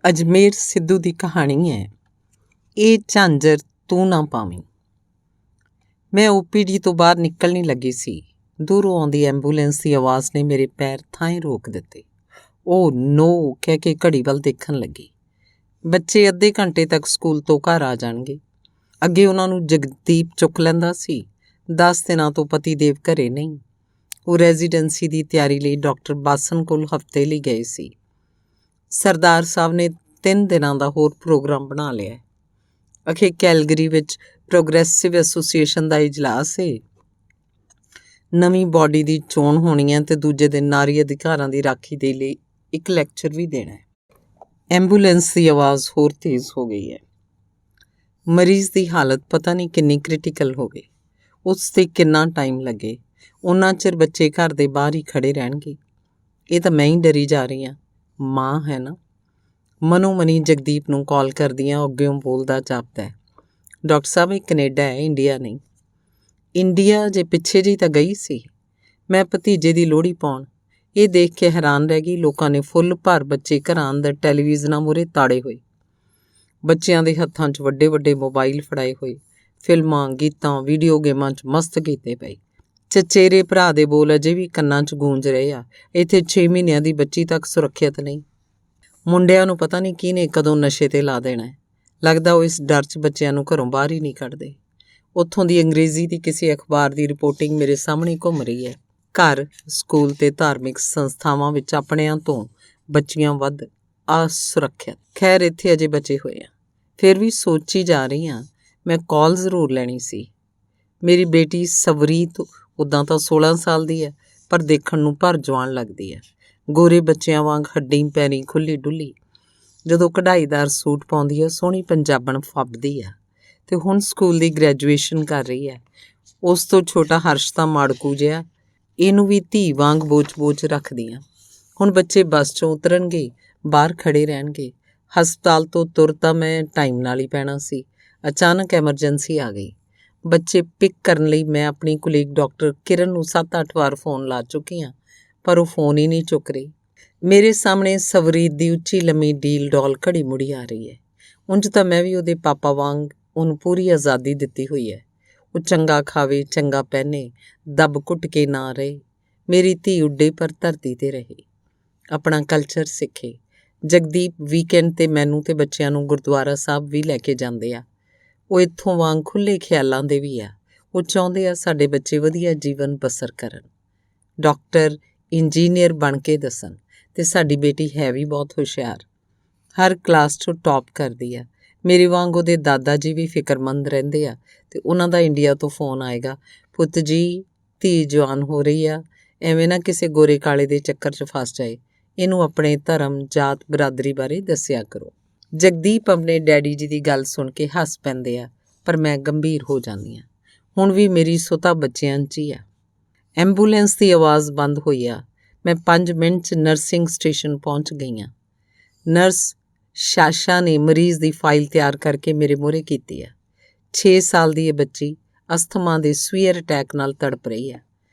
ਅਜਮੇਰ ਸਿੱਧੂ ਦੀ ਕਹਾਣੀ ਹੈ, ਇਹ ਝਾਂਜਰ ਤੂੰ ਨਾ ਪਾਵੀਂ। ਮੈਂ ਓਪੀਡੀ ਤੋਂ ਬਾਹਰ ਨਿਕਲਣ ਲੱਗੀ ਸੀ। ਦੂਰੋਂ ਆਉਂਦੀ ਐਂਬੂਲੈਂਸ ਦੀ ਆਵਾਜ਼ ਨੇ ਮੇਰੇ ਪੈਰ ਥਾਂਏਂ ਰੋਕ ਦਿੱਤੇ। ਉਹ ਨੋ ਕਹਿ ਕੇ ਘੜੀ ਵੱਲ ਦੇਖਣ ਲੱਗੀ। ਬੱਚੇ ਅੱਧੇ ਘੰਟੇ ਤੱਕ ਸਕੂਲ ਤੋਂ ਘਰ ਆ ਜਾਣਗੇ। ਅੱਗੇ ਉਹਨਾਂ ਨੂੰ ਜਗਦੀਪ ਚੁੱਕ ਲੈਂਦਾ ਸੀ। 10 ਦਿਨਾਂ ਤੋਂ ਪਤੀ ਦੇਵ ਘਰੇ ਨਹੀਂ। ਉਹ ਰੈਜ਼ੀਡੈਂਸੀ ਦੀ ਤਿਆਰੀ ਲਈ ਡਾਕਟਰ ਬਾਸਨ ਕੋਲ ਹਫ਼ਤੇ ਲਈ ਗਏ ਸੀ। ਸਰਦਾਰ ਸਾਹਿਬ ਨੇ 3 ਦਿਨਾਂ ਦਾ ਹੋਰ ਪ੍ਰੋਗਰਾਮ ਬਣਾ ਲਿਆ। ਅਖੇ ਕੈਲਗਰੀ ਵਿੱਚ ਪ੍ਰੋਗਰੈਸਿਵ ਐਸੋਸੀਏਸ਼ਨ ਦਾ ਇਜਲਾਸ ਹੈ। ਨਵੀਂ ਬਾਡੀ ਦੀ ਚੋਣ ਹੋਣੀ ਹੈ ਅਤੇ ਦੂਜੇ ਦਿਨ ਨਾਰੀ ਅਧਿਕਾਰਾਂ ਦੀ ਰਾਖੀ ਦੇ ਲਈ ਇੱਕ ਲੈਕਚਰ ਵੀ ਦੇਣਾ ਹੈ। ਐਂਬੂਲੈਂਸ ਦੀ ਆਵਾਜ਼ ਹੋਰ ਤੇਜ਼ ਹੋ ਗਈ ਹੈ। ਮਰੀਜ਼ ਦੀ ਹਾਲਤ ਪਤਾ ਨਹੀਂ ਕਿੰਨੀ ਕ੍ਰਿਟੀਕਲ ਹੋਵੇ। ਉਸ 'ਤੇ ਕਿੰਨਾ ਟਾਈਮ ਲੱਗੇ। ਉਨਾ ਚਿਰ ਬੱਚੇ ਘਰ ਦੇ ਬਾਹਰ ਹੀ ਖੜ੍ਹੇ ਰਹਿਣਗੇ। ਇਹ ਤਾਂ ਮੈਂ ਹੀ ਡਰੀ ਜਾ ਰਹੀ ਹਾਂ। ਮਾਂ ਹੈ ਨਾ। ਮਨੋ ਮਨੀ ਜਗਦੀਪ ਨੂੰ ਕਾਲ ਕਰਦੀਆਂ ਅੱਗਿਓਂ ਬੋਲਦਾ ਜਾਪਦਾ ਹੈ, ਡਾਕਟਰ ਸਾਹਿਬ ਇਹ ਕੈਨੇਡਾ ਹੈ, ਇੰਡੀਆ ਨਹੀਂ। ਇੰਡੀਆ ਜੇ ਪਿੱਛੇ ਜਿਹੀ ਤਾਂ ਗਈ ਸੀ। ਮੈਂ ਭਤੀਜੇ ਦੀ ਲੋਹੜੀ ਪਾਉਣ। ਇਹ ਦੇਖ ਕੇ ਹੈਰਾਨ ਰਹਿ ਗਈ। ਲੋਕਾਂ ਨੇ ਫੁੱਲ ਭਰ ਬੱਚੇ ਘਰਾਂ ਅੰਦਰ ਟੈਲੀਵਿਜ਼ਨਾਂ ਮੂਹਰੇ ਤਾੜੇ ਹੋਏ। ਬੱਚਿਆਂ ਦੇ ਹੱਥਾਂ 'ਚ ਵੱਡੇ ਵੱਡੇ ਮੋਬਾਈਲ ਫੜਾਏ ਹੋਏ। ਫਿਲਮਾਂ, ਗੀਤਾਂ, ਵੀਡੀਓ ਗੇਮਾਂ 'ਚ ਮਸਤ ਕੀਤੇ ਪਏ। ਚਚੇਰੇ ਭਰਾ ਦੇ ਬੋਲ ਅਜੇ ਵੀ ਕੰਨਾਂ 'ਚ ਗੂੰਜ ਰਹੇ ਆ, ਇੱਥੇ 6 ਮਹੀਨਿਆਂ ਦੀ ਬੱਚੀ ਤੱਕ ਸੁਰੱਖਿਅਤ ਨਹੀਂ। ਮੁੰਡਿਆਂ ਨੂੰ ਪਤਾ ਨਹੀਂ ਕਿਹਨੇ ਕਦੋਂ ਨਸ਼ੇ 'ਤੇ ਲਾ ਦੇਣਾ। ਲੱਗਦਾ ਉਹ ਇਸ ਡਰ 'ਚ ਬੱਚਿਆਂ ਨੂੰ ਘਰੋਂ ਬਾਹਰ ਹੀ ਨਹੀਂ ਕੱਢਦੇ। ਉੱਥੋਂ ਦੀ ਅੰਗਰੇਜ਼ੀ ਦੀ ਕਿਸੇ ਅਖਬਾਰ ਦੀ ਰਿਪੋਰਟਿੰਗ ਮੇਰੇ ਸਾਹਮਣੇ ਘੁੰਮ ਰਹੀ ਹੈ। ਘਰ, ਸਕੂਲ ਤੇ ਧਾਰਮਿਕ ਸੰਸਥਾਵਾਂ ਵਿੱਚ ਆਪਣਿਆਂ ਤੋਂ ਬੱਚੀਆਂ ਵੱਧ ਅਸੁਰੱਖਿਅਤ। ਖੈਰ ਇੱਥੇ ਅਜੇ ਬਚੇ ਹੋਏ ਆ। ਫਿਰ ਵੀ ਸੋਚੀ ਜਾ ਰਹੀ ਹਾਂ, ਮੈਂ ਕਾਲ ਜ਼ਰੂਰ ਲੈਣੀ ਸੀ। ਮੇਰੀ ਬੇਟੀ ਸਵਰੀਤ ਉੱਦਾਂ ਤਾਂ 16 ਸਾਲ ਦੀ ਹੈ, ਪਰ ਦੇਖਣ ਨੂੰ ਭਰ ਜਵਾਨ ਲੱਗਦੀ ਹੈ। ਗੋਰੇ ਬੱਚਿਆਂ ਵਾਂਗ ਹੱਡੀ ਪੈਰੀ ਖੁੱਲ੍ਹੀ ਡੁੱਲੀ। ਜਦੋਂ ਕਢਾਈਦਾਰ ਸੂਟ ਪਾਉਂਦੀ ਹੈ ਸੋਹਣੀ ਪੰਜਾਬਣ ਫੱਬਦੀ ਆ। ਅਤੇ ਹੁਣ ਸਕੂਲ ਦੀ ਗ੍ਰੈਜੂਏਸ਼ਨ ਕਰ ਰਹੀ ਹੈ। ਉਸ ਤੋਂ ਛੋਟਾ ਹਰਸ਼ ਤਾਂ ਮਾੜਕੂ ਜਿਹਾ, ਇਹਨੂੰ ਵੀ ਧੀ ਵਾਂਗ ਬੋਚ ਰੱਖਦੀ ਹਾਂ। ਹੁਣ ਬੱਚੇ ਬੱਸ 'ਚੋਂ ਉਤਰਨਗੇ, ਬਾਹਰ ਖੜ੍ਹੇ ਰਹਿਣਗੇ। ਹਸਪਤਾਲ ਤੋਂ ਤੁਰ ਤਾਂ ਮੈਂ ਟਾਈਮ ਨਾਲ ਹੀ ਪੈਣਾ ਸੀ। ਅਚਾਨਕ ਐਮਰਜੈਂਸੀ ਆ ਗਈ। ਬੱਚੇ ਪਿਕ ਕਰਨ ਲਈ ਮੈਂ ਆਪਣੀ ਕੁਲੀਗ ਡਾਕਟਰ ਕਿਰਨ ਨੂੰ 7-8 ਵਾਰ ਫੋਨ ਲਾ ਚੁੱਕੀ ਹਾਂ, ਪਰ ਉਹ ਫੋਨ ਹੀ ਨਹੀਂ ਚੁੱਕ ਰਹੀ। ਮੇਰੇ ਸਾਹਮਣੇ ਸਵਰੀਤ ਦੀ ਉੱਚੀ ਲੰਮੀ ਡੀਲ ਡੋਲ ਘੜੀ ਮੁੜੀ ਆ ਰਹੀ ਹੈ। ਉਂਝ ਤਾਂ ਮੈਂ ਵੀ ਉਹਦੇ ਪਾਪਾ ਵਾਂਗ ਉਹਨੂੰ ਪੂਰੀ ਆਜ਼ਾਦੀ ਦਿੱਤੀ ਹੋਈ ਹੈ। ਉਹ ਚੰਗਾ ਖਾਵੇ, ਚੰਗਾ ਪਹਿਨੇ, ਦੱਬ ਘੁੱਟ ਕੇ ਨਾ ਰਹੇ। ਮੇਰੀ ਧੀ ਉੱਡੇ ਪਰ ਧਰਤੀ 'ਤੇ ਰਹੇ, ਆਪਣਾ ਕਲਚਰ ਸਿੱਖੇ। ਜਗਦੀਪ ਵੀਕਐਂਡ 'ਤੇ ਮੈਨੂੰ ਤੇ ਬੱਚਿਆਂ ਨੂੰ ਗੁਰਦੁਆਰਾ ਸਾਹਿਬ ਵੀ ਲੈ ਕੇ ਜਾਂਦੇ ਆ। ਉਹ ਇੱਥੋਂ ਵਾਂਗ ਖੁੱਲ੍ਹੇ ਖਿਆਲਾਂ ਦੇ ਵੀ ਆ। ਉਹ ਚਾਹੁੰਦੇ ਆ ਸਾਡੇ ਬੱਚੇ ਵਧੀਆ ਜੀਵਨ ਬਸਰ ਕਰਨ, ਡਾਕਟਰ, ਇੰਜੀਨੀਅਰ ਬਣ ਕੇ ਦੱਸਣ। ਅਤੇ ਸਾਡੀ ਬੇਟੀ ਹੈ ਵੀ ਬਹੁਤ ਹੁਸ਼ਿਆਰ, ਹਰ ਕਲਾਸ 'ਚੋਂ ਟੌਪ ਕਰਦੀ ਆ। ਮੇਰੇ ਵਾਂਗ ਉਹਦੇ ਦਾਦਾ ਜੀ ਵੀ ਫਿਕਰਮੰਦ ਰਹਿੰਦੇ ਆ ਅਤੇ ਉਹਨਾਂ ਦਾ ਇੰਡੀਆ ਤੋਂ ਫੋਨ ਆਏਗਾ, ਪੁੱਤ ਜੀ ਧੀ ਜਵਾਨ ਹੋ ਰਹੀ ਆ, ਐਵੇਂ ਨਾ ਕਿਸੇ ਗੋਰੇ ਕਾਲੇ ਦੇ ਚੱਕਰ 'ਚ ਫਸ ਜਾਏ। ਇਹਨੂੰ ਆਪਣੇ ਧਰਮ, ਜਾਤ, ਬਰਾਦਰੀ ਬਾਰੇ ਦੱਸਿਆ ਕਰੋ। ਜਗਦੀਪ ਆਪਣੇ ਡੈਡੀ ਜੀ ਦੀ ਗੱਲ ਸੁਣ ਕੇ ਹੱਸ ਪੈਂਦੇ ਆ, ਪਰ ਮੈਂ ਗੰਭੀਰ ਹੋ ਜਾਂਦੀ ਹਾਂ। ਹੁਣ ਵੀ ਮੇਰੀ ਸੁਤਾ ਬੱਚਿਆਂ 'ਚ ਹੀ ਆ। ਐਂਬੂਲੈਂਸ ਦੀ ਆਵਾਜ਼ ਬੰਦ ਹੋਈ ਆ। ਮੈਂ 5 ਮਿੰਟ 'ਚ ਨਰਸਿੰਗ ਸਟੇਸ਼ਨ ਪਹੁੰਚ ਗਈ ਹਾਂ। ਨਰਸ ਸ਼ਾਸ਼ਾ ਨੇ ਮਰੀਜ਼ ਦੀ ਫਾਈਲ ਤਿਆਰ ਕਰਕੇ ਮੇਰੇ ਮੂਹਰੇ ਕੀਤੀ ਹੈ। 6 ਸਾਲ ਦੀ ਇਹ ਬੱਚੀ ਅਸਥਮਾ ਦੇ ਸਵੀਅਰ ਅਟੈਕ ਨਾਲ ਤੜਪ ਰਹੀ ਹੈ।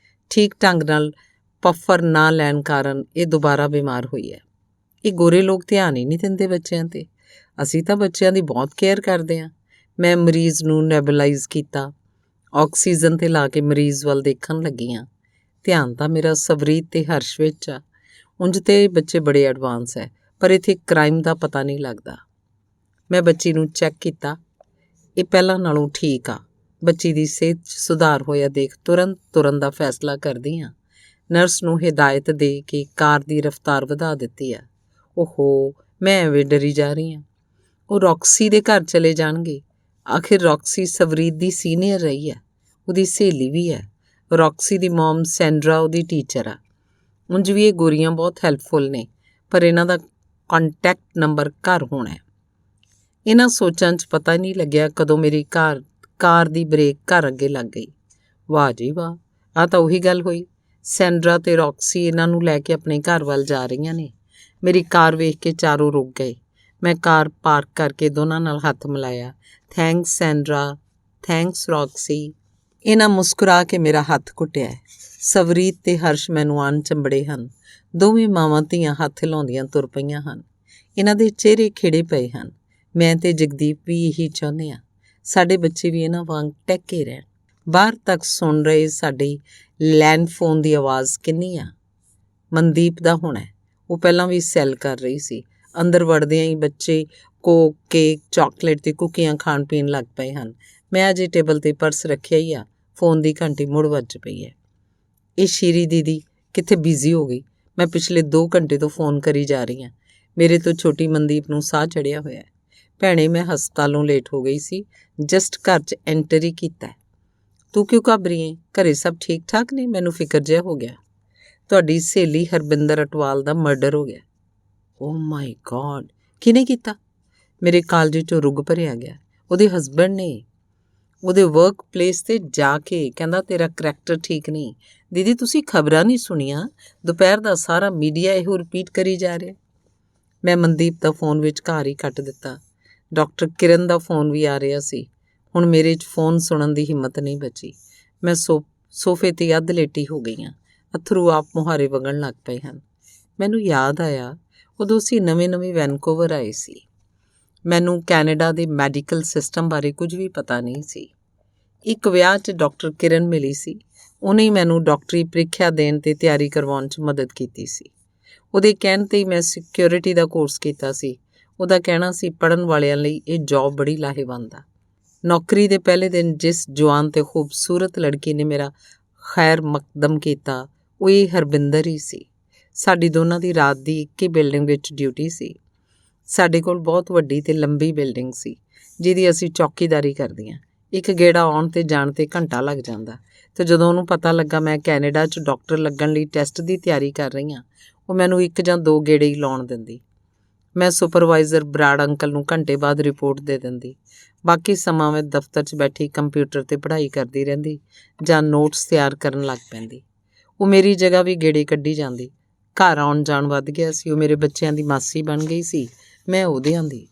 ਠੀਕ ਢੰਗ ਨਾਲ ਪਫਰ ਨਾ ਲੈਣ ਕਾਰਨ ਇਹ ਦੁਬਾਰਾ ਬਿਮਾਰ ਹੋਈ ਹੈ। ਇਹ ਗੋਰੇ ਲੋਕ ਧਿਆਨ ਹੀ ਨਹੀਂ ਦਿੰਦੇ ਬੱਚਿਆਂ 'ਤੇ। ਅਸੀਂ ਤਾਂ ਬੱਚਿਆਂ ਦੀ ਬਹੁਤ ਕੇਅਰ ਕਰਦੇ ਹਾਂ। ਮੈਂ ਮਰੀਜ਼ ਨੂੰ ਨੈਬੂਲਾਈਜ਼ ਕੀਤਾ, ਆਕਸੀਜਨ 'ਤੇ ਲਾ ਕੇ ਮਰੀਜ਼ ਵੱਲ ਦੇਖਣ ਲੱਗੀ ਹਾਂ। ਧਿਆਨ ਤਾਂ ਮੇਰਾ ਸਵਰੀਤ ਤੇ ਹਰਸ਼ ਵਿੱਚ ਆ। ਉਂਝ ਤੇ ਬੱਚੇ ਬੜੇ ਐਡਵਾਂਸ ਹੈ, ਪਰ ਇੱਥੇ ਕ੍ਰਾਈਮ ਦਾ ਪਤਾ ਨਹੀਂ ਲੱਗਦਾ। ਮੈਂ ਬੱਚੀ ਨੂੰ ਚੈੱਕ ਕੀਤਾ। ਇਹ ਪਹਿਲਾਂ ਨਾਲੋਂ ਠੀਕ ਆ। ਬੱਚੀ ਦੀ ਸਿਹਤ 'ਚ ਸੁਧਾਰ ਹੋਇਆ ਦੇਖ ਤੁਰੰਤ ਤੁਰਨ ਦਾ ਫੈਸਲਾ ਕਰਦੀ ਹਾਂ। ਨਰਸ ਨੂੰ ਹਿਦਾਇਤ ਦੇ ਕੇ ਕਾਰ ਦੀ ਰਫ਼ਤਾਰ ਵਧਾ ਦਿੱਤੀ ਆ। ਓਹੋ, ਮੈਂ ਐਵੇਂ ਡਰੀ ਜਾ ਰਹੀ ਹਾਂ। ਉਹ ਰੌਕਸੀ ਦੇ ਘਰ ਚਲੇ ਜਾਣਗੇ। ਆਖਿਰ ਰੌਕਸੀ ਸਵਰੀਤ ਦੀ ਸੀਨੀਅਰ ਰਹੀ ਹੈ, ਉਹਦੀ ਸਹੇਲੀ ਵੀ ਹੈ। ਰੌਕਸੀ ਦੀ ਮੌਮ ਸੈਂਡਰਾ ਉਹਦੀ ਟੀਚਰ ਆ। ਉਂਝ ਵੀ ਇਹ ਗੋਰੀਆਂ ਬਹੁਤ ਹੈਲਪਫੁਲ ਨੇ, ਪਰ ਇਹਨਾਂ ਦਾ ਕੰਟੈਕਟ ਨੰਬਰ ਘਰ ਹੋਣਾ। ਇਹਨਾਂ ਸੋਚਾਂ 'ਚ ਪਤਾ ਨਹੀਂ ਲੱਗਿਆ ਕਦੋਂ ਮੇਰੀ ਕਾਰ ਦੀ ਬ੍ਰੇਕ ਘਰ ਅੱਗੇ ਲੱਗ ਗਈ। ਵਾਹ ਜੀ ਵਾਹ, ਆਹ ਤਾਂ ਉਹੀ ਗੱਲ ਹੋਈ। ਸੈਂਡਰਾ ਤੇ ਰੌਕਸੀ ਇਹਨਾਂ ਨੂੰ ਲੈ ਕੇ ਆਪਣੇ ਘਰ ਵੱਲ ਜਾ ਰਹੀਆਂ ਨੇ। ਮੇਰੀ ਕਾਰ ਵੇਖ ਕੇ ਚਾਰੋਂ ਰੁਕ ਗਏ। ਮੈਂ ਕਾਰ ਪਾਰਕ ਕਰਕੇ ਦੋਨਾਂ ਨਾਲ ਹੱਥ ਮਿਲਾਇਆ। Thanks Sandra, thanks Roxy. ਇਹਨਾਂ ਮੁਸਕਰਾ ਕੇ ਮੇਰਾ ਹੱਥ ਘੁੱਟਿਆ। ਸਵਰੀਤ ਤੇ ਹਰਸ਼ ਮੈਨੂੰ ਆਣ ਚੰਬੜੇ ਹਨ। ਦੋਵੇਂ ਮਾਵਾਂ ਧੀਆਂ ਹੱਥ ਹਿਲਾਉਂਦੀਆਂ ਤੁਰ ਪਈਆਂ ਹਨ। ਇਹਨਾਂ ਦੇ ਚਿਹਰੇ ਖਿੜੇ ਪਏ ਹਨ। ਮੈਂ ਤੇ ਜਗਦੀਪ ਵੀ ਇਹੀ ਚਾਹੁੰਦੇ ਹਾਂ, ਸਾਡੇ ਬੱਚੇ ਵੀ ਇਹਨਾਂ ਵਾਂਗ ਟਹਿਕੇ ਰਹਿਣ। ਬਾਹਰ ਤੱਕ ਸੁਣ ਰਹੇ ਸਾਡੇ ਲੈਂਡ ਫੋਨ ਦੀ ਆਵਾਜ਼ ਕਿੰਨੀ ਆ? ਮਨਦੀਪ ਦਾ ਹੋਣਾ। ਉਹ ਪਹਿਲਾਂ ਵੀ ਸੈੱਲ ਕਰ ਰਹੀ ਸੀ। ਅੰਦਰ ਵੜਦਿਆਂ ਹੀ ਬੱਚੇ ਕੋਕ, ਕੇਕ, ਚਾਕਲੇਟ ਤੇ ਕੁੱਕੀਆਂ ਖਾਣ ਪੀਣ ਲੱਗ ਪਏ ਹਨ। ਮੈਂ ਅਜੇ ਟੇਬਲ 'ਤੇ ਪਰਸ ਰੱਖਿਆ ਹੀ ਆ, ਫੋਨ ਦੀ ਘੰਟੀ ਮੁੜ ਵੱਜ ਪਈ ਹੈ। ਇਹ ਸ਼ੀਰੀ ਦੀਦੀ ਕਿੱਥੇ ਬਿਜ਼ੀ ਹੋ ਗਈ? ਮੈਂ ਪਿਛਲੇ 2 ਘੰਟੇ ਤੋਂ ਫੋਨ ਕਰੀ ਜਾ ਰਹੀ ਹਾਂ। ਮੇਰੇ ਤੋਂ ਛੋਟੀ ਮਨਦੀਪ ਨੂੰ ਸਾਹ ਚੜਿਆ ਹੋਇਆ ਹੈ। ਭੈਣੇ, ਮੈਂ ਹਸਪਤਾਲੋਂ ਲੇਟ ਹੋ ਗਈ ਸੀ, ਜਸਟ ਘਰ 'ਚ ਐਂਟਰ ਹੀ ਕੀਤਾ। ਤੂੰ ਕਿਉਂ ਘਬਰੀ ਏਂ? ਘਰੇ ਸਭ ਠੀਕ ਠਾਕ ਨੇ? ਮੈਨੂੰ ਫਿਕਰ ਜਿਹਾ ਹੋ ਗਿਆ। ਤੁਹਾਡੀ ਸਹੇਲੀ ਹਰਬਿੰਦਰ ਅਟਵਾਲ ਦਾ ਮਰਡਰ ਹੋ ਗਿਆ। ਓ ਮਾਈ ਗॉड! ਕਿਹਨੇ ਕੀਤਾ? ਮੇਰੇ ਕਾਲਜੇ 'ਚੋਂ ਰੁੱਗ ਭਰਿਆ ਗਿਆ। ਉਹਦੇ ਹਸਬੈਂਡ ਨੇ ਉਹਦੇ ਵਰਕ ਪਲੇਸ 'ਤੇ ਜਾ ਕੇ ਕਹਿੰਦਾ ਤੇਰਾ ਕਰੈਕਟਰ ਠੀਕ ਨਹੀਂ। ਦੀਦੀ, ਤੁਸੀਂ ਖਬਰਾਂ ਨਹੀਂ ਸੁਣੀਆਂ? ਦੁਪਹਿਰ ਦਾ ਸਾਰਾ ਮੀਡੀਆ ਇਹੋ ਰਿਪੀਟ ਕਰੀ ਜਾ ਰਿਹਾ। ਮੈਂ ਮਨਦੀਪ ਦਾ ਫੋਨ ਵਿਚਕਾਰ ਹੀ ਕੱਟ ਦਿੱਤਾ। ਡਾਕਟਰ ਕਿਰਨ ਦਾ ਫੋਨ ਵੀ ਆ ਰਿਹਾ ਸੀ। ਹੁਣ ਮੇਰੇ 'ਚ ਫੋਨ ਸੁਣਨ ਦੀ ਹਿੰਮਤ ਨਹੀਂ ਬਚੀ। ਮੈਂ ਸੋਫੇ 'ਤੇ ਅੱਧ ਲੇਟੀ ਹੋ ਗਈ ਹਾਂ। ਅੱਥਰੂ ਆਪ ਮੁਹਾਰੇ ਵਗਣ ਲੱਗ ਪਏ ਹਨ। ਮੈਨੂੰ ਯਾਦ ਆਇਆ, ਉਦੋਂ ਅਸੀਂ ਨਵੇਂ ਵੈਨਕੂਵਰ ਆਏ ਸੀ। ਮੈਨੂੰ ਕੈਨੇਡਾ ਦੇ ਮੈਡੀਕਲ ਸਿਸਟਮ ਬਾਰੇ ਕੁਝ ਵੀ ਪਤਾ ਨਹੀਂ ਸੀ। ਇੱਕ ਵਿਆਹ 'ਚ ਡਾਕਟਰ ਕਿਰਨ ਮਿਲੀ ਸੀ। ਉਹਨੇ ਹੀ ਮੈਨੂੰ ਡਾਕਟਰੀ ਪ੍ਰੀਖਿਆ ਦੇਣ 'ਤੇ ਤਿਆਰੀ ਕਰਵਾਉਣ 'ਚ ਮਦਦ ਕੀਤੀ ਸੀ। ਉਹਦੇ ਕਹਿਣ 'ਤੇ ਹੀ ਮੈਂ ਸਿਕਿਉਰਿਟੀ ਦਾ ਕੋਰਸ ਕੀਤਾ ਸੀ। ਉਹਦਾ ਕਹਿਣਾ ਸੀ ਪੜ੍ਹਨ ਵਾਲਿਆਂ ਲਈ ਇਹ ਜੌਬ ਬੜੀ ਲਾਹੇਵੰਦ ਆ। ਨੌਕਰੀ ਦੇ ਪਹਿਲੇ ਦਿਨ ਜਿਸ ਜਵਾਨ ਤੇ ਖੂਬਸੂਰਤ ਲੜਕੀ ਨੇ ਮੇਰਾ ਖੈਰ ਮਕਦਮ ਕੀਤਾ, ਉਹ ਇਹ ਹਰਬਿੰਦਰ ਹੀ ਸੀ। ਸਾਡੀ ਦੋਨਾਂ ਦੀ ਰਾਤ ਦੀ ਇੱਕ ਹੀ ਬਿਲਡਿੰਗ ਵਿੱਚ ਡਿਊਟੀ ਸੀ। ਸਾਡੇ ਕੋਲ ਬਹੁਤ ਵੱਡੀ ਤੇ ਲੰਬੀ ਬਿਲਡਿੰਗ ਸੀ, ਜਿਹਦੀ ਅਸੀਂ ਚੌਕੀਦਾਰੀ ਕਰਦੀਆਂ। ਇੱਕ ਗੇੜਾ ਆਉਣ ਤੇ ਜਾਣ 'ਤੇ ਘੰਟਾ ਲੱਗ ਜਾਂਦਾ। ਤੇ ਜਦੋਂ ਉਹਨੂੰ ਪਤਾ ਲੱਗਾ ਮੈਂ ਕੈਨੇਡਾ 'ਚ ਡਾਕਟਰ ਲੱਗਣ ਲਈ ਟੈਸਟ ਦੀ ਤਿਆਰੀ ਕਰ ਰਹੀ ਹਾਂ, ਉਹ ਮੈਨੂੰ 1 ਜਾਂ 2 ਗੇੜੇ ਹੀ ਲਾਉਣ ਦਿੰਦੀ। ਮੈਂ ਸੁਪਰਵਾਈਜ਼ਰ ਬਰਾੜ ਅੰਕਲ ਨੂੰ ਘੰਟੇ ਬਾਅਦ ਰਿਪੋਰਟ ਦੇ ਦਿੰਦੀ। ਬਾਕੀ ਸਮਾਂ ਮੈਂ ਦਫ਼ਤਰ 'ਚ ਬੈਠੀ ਕੰਪਿਊਟਰ 'ਤੇ ਪੜ੍ਹਾਈ ਕਰਦੀ ਰਹਿੰਦੀ ਜਾਂ ਨੋਟਸ ਤਿਆਰ ਕਰਨ ਲੱਗ ਪੈਂਦੀ। ਉਹ ਮੇਰੀ ਜਗ੍ਹਾ ਵੀ ਗੇੜੇ ਕੱਢੀ ਜਾਂਦੀ। ਘਰ ਆਉਣ ਜਾਣ ਵੱਧ ਗਿਆ ਸੀ। ਉਹ ਮੇਰੇ ਬੱਚਿਆਂ ਦੀ ਮਾਸੀ ਬਣ ਗਈ ਸੀ, ਮੈਂ ਉਹਦਿਆਂ ਦੀ।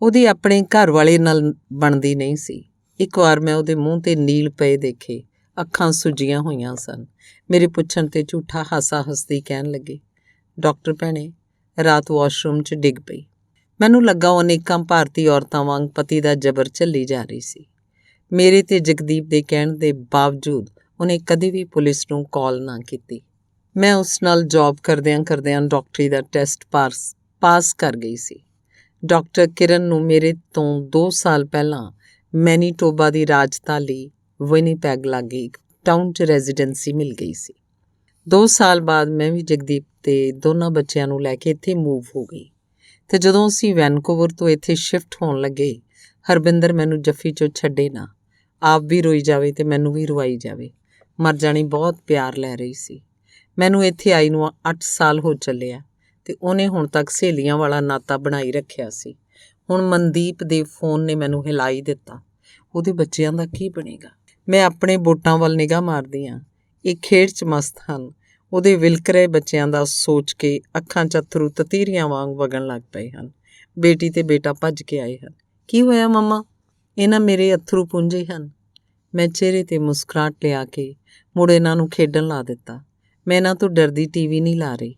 ਉਹਦੀ ਆਪਣੇ ਘਰ ਵਾਲੇ ਨਾਲ ਬਣਦੀ ਨਹੀਂ ਸੀ। ਇੱਕ ਵਾਰ ਮੈਂ ਉਹਦੇ ਮੂੰਹ 'ਤੇ ਨੀਲ ਪਏ ਦੇਖੇ, ਅੱਖਾਂ ਸੁੱਜੀਆਂ ਹੋਈਆਂ ਸਨ। ਮੇਰੇ ਪੁੱਛਣ 'ਤੇ ਝੂਠਾ ਹਾਸਾ ਹੱਸਦੀ ਕਹਿਣ ਲੱਗੀ, ਡਾਕਟਰ ਭੈਣੇ, ਰਾਤ ਵਾਸ਼ਰੂਮ 'ਚ ਡਿੱਗ ਪਈ। ਮੈਨੂੰ ਲੱਗਾ ਉਹ ਅਨੇਕਾਂ ਭਾਰਤੀ ਔਰਤਾਂ ਵਾਂਗ ਪਤੀ ਦਾ ਜ਼ਬਰ ਝੱਲੀ ਜਾ ਰਹੀ ਸੀ। ਮੇਰੇ ਤੇ ਜਗਦੀਪ ਦੇ ਕਹਿਣ ਦੇ ਬਾਵਜੂਦ ਉਹਨੇ ਕਦੇ ਵੀ ਪੁਲਿਸ ਨੂੰ ਕਾਲ ਨਾ ਕੀਤੀ। ਮੈਂ ਉਸ ਨਾਲ ਜੌਬ ਕਰਦਿਆਂ ਡਾਕਟਰੀ ਦਾ ਟੈਸਟ ਪਾਸ ਕਰ ਗਈ ਸੀ। ਡਾਕਟਰ ਕਿਰਨ ਨੂੰ ਮੇਰੇ ਤੋਂ 2 ਸਾਲ ਪਹਿਲਾਂ ਮੈਨੀਟੋਬਾ ਦੀ ਰਾਜਧਾਨੀ ਵਿਨੀਪੈਗ ਲਾਗੇ ਇੱਕ ਟਾਊਨ 'ਚ ਰੈਜ਼ੀਡੈਂਸੀ ਮਿਲ ਗਈ ਸੀ। 2 ਸਾਲ ਬਾਅਦ ਮੈਂ ਵੀ ਜਗਦੀਪ ਤੇ ਦੋਨਾਂ ਬੱਚਿਆਂ ਨੂੰ ਲੈ ਕੇ ਇੱਥੇ ਮੂਵ ਹੋ ਗਈ। ਤੇ ਜਦੋਂ ਅਸੀਂ ਵੈਨਕੂਵਰ ਤੋਂ ਇੱਥੇ ਸ਼ਿਫਟ ਹੋਣ ਲੱਗੇ, ਹਰਬਿੰਦਰ ਮੈਨੂੰ ਜੱਫੀ 'ਚੋਂ ਛੱਡੇ ਨਾ। ਆਪ ਵੀ ਰੋਈ ਜਾਵੇ ਤੇ ਮੈਨੂੰ ਵੀ ਰਵਾਈ ਜਾਵੇ। ਮਰ ਜਾਣੀ ਬਹੁਤ ਪਿਆਰ ਲੈ ਰਹੀ ਸੀ। ਮੈਨੂੰ ਇੱਥੇ ਆਈ ਨੂੰ 8 ਸਾਲ ਹੋ ਚੱਲੇ ਆ ਤੇ ਉਹਨੇ ਹੁਣ ਤੱਕ ਸਹੇਲੀਆਂ ਵਾਲਾ ਨਾਤਾ ਬਣਾਈ ਰੱਖਿਆ ਸੀ। ਹੁਣ ਮਨਦੀਪ ਦੇ ਫੋਨ ਨੇ ਮੈਨੂੰ ਹਿਲਾਈ ਦਿੱਤਾ। ਉਹਦੇ ਬੱਚਿਆਂ ਦਾ ਕੀ ਬਣੇਗਾ? ਮੈਂ ਆਪਣੇ ਬੋਟਾਂ ਵੱਲ ਨਿਗਾਹ ਮਾਰਦੀ ਹਾਂ। ਇਹ ਖੇਡ 'ਚ ਮਸਤ ਹਨ। ਉਹਦੇ ਵਿਲਕਰੇ ਬੱਚਿਆਂ ਦਾ ਸੋਚ ਕੇ ਅੱਖਾਂ 'ਚ ਅੱਥਰੂ ਤਤੀਰੀਆਂ ਵਾਂਗ ਵਗਣ ਲੱਗ ਪਏ ਹਨ। ਬੇਟੀ ਤੇ ਬੇਟਾ ਭੱਜ ਕੇ ਆਏ ਹਨ। ਕੀ ਹੋਇਆ ਮੰਮਾ? ਇਹਨਾਂ ਮੇਰੇ ਅੱਥਰੂ ਪੁੰਝੇ ਹਨ। ਮੈਂ ਚਿਹਰੇ 'ਤੇ ਮੁਸਕਰਾਹਟ ਲਿਆ ਕੇ ਮੁੜ ਇਹਨਾਂ ਨੂੰ ਖੇਡਣ ਲਾ ਦਿੱਤਾ। ਮੈਂ ਇਹਨਾਂ ਤੋਂ ਡਰਦੀ ਟੀਵੀ ਨਹੀਂ ਲਾ ਰਹੀ।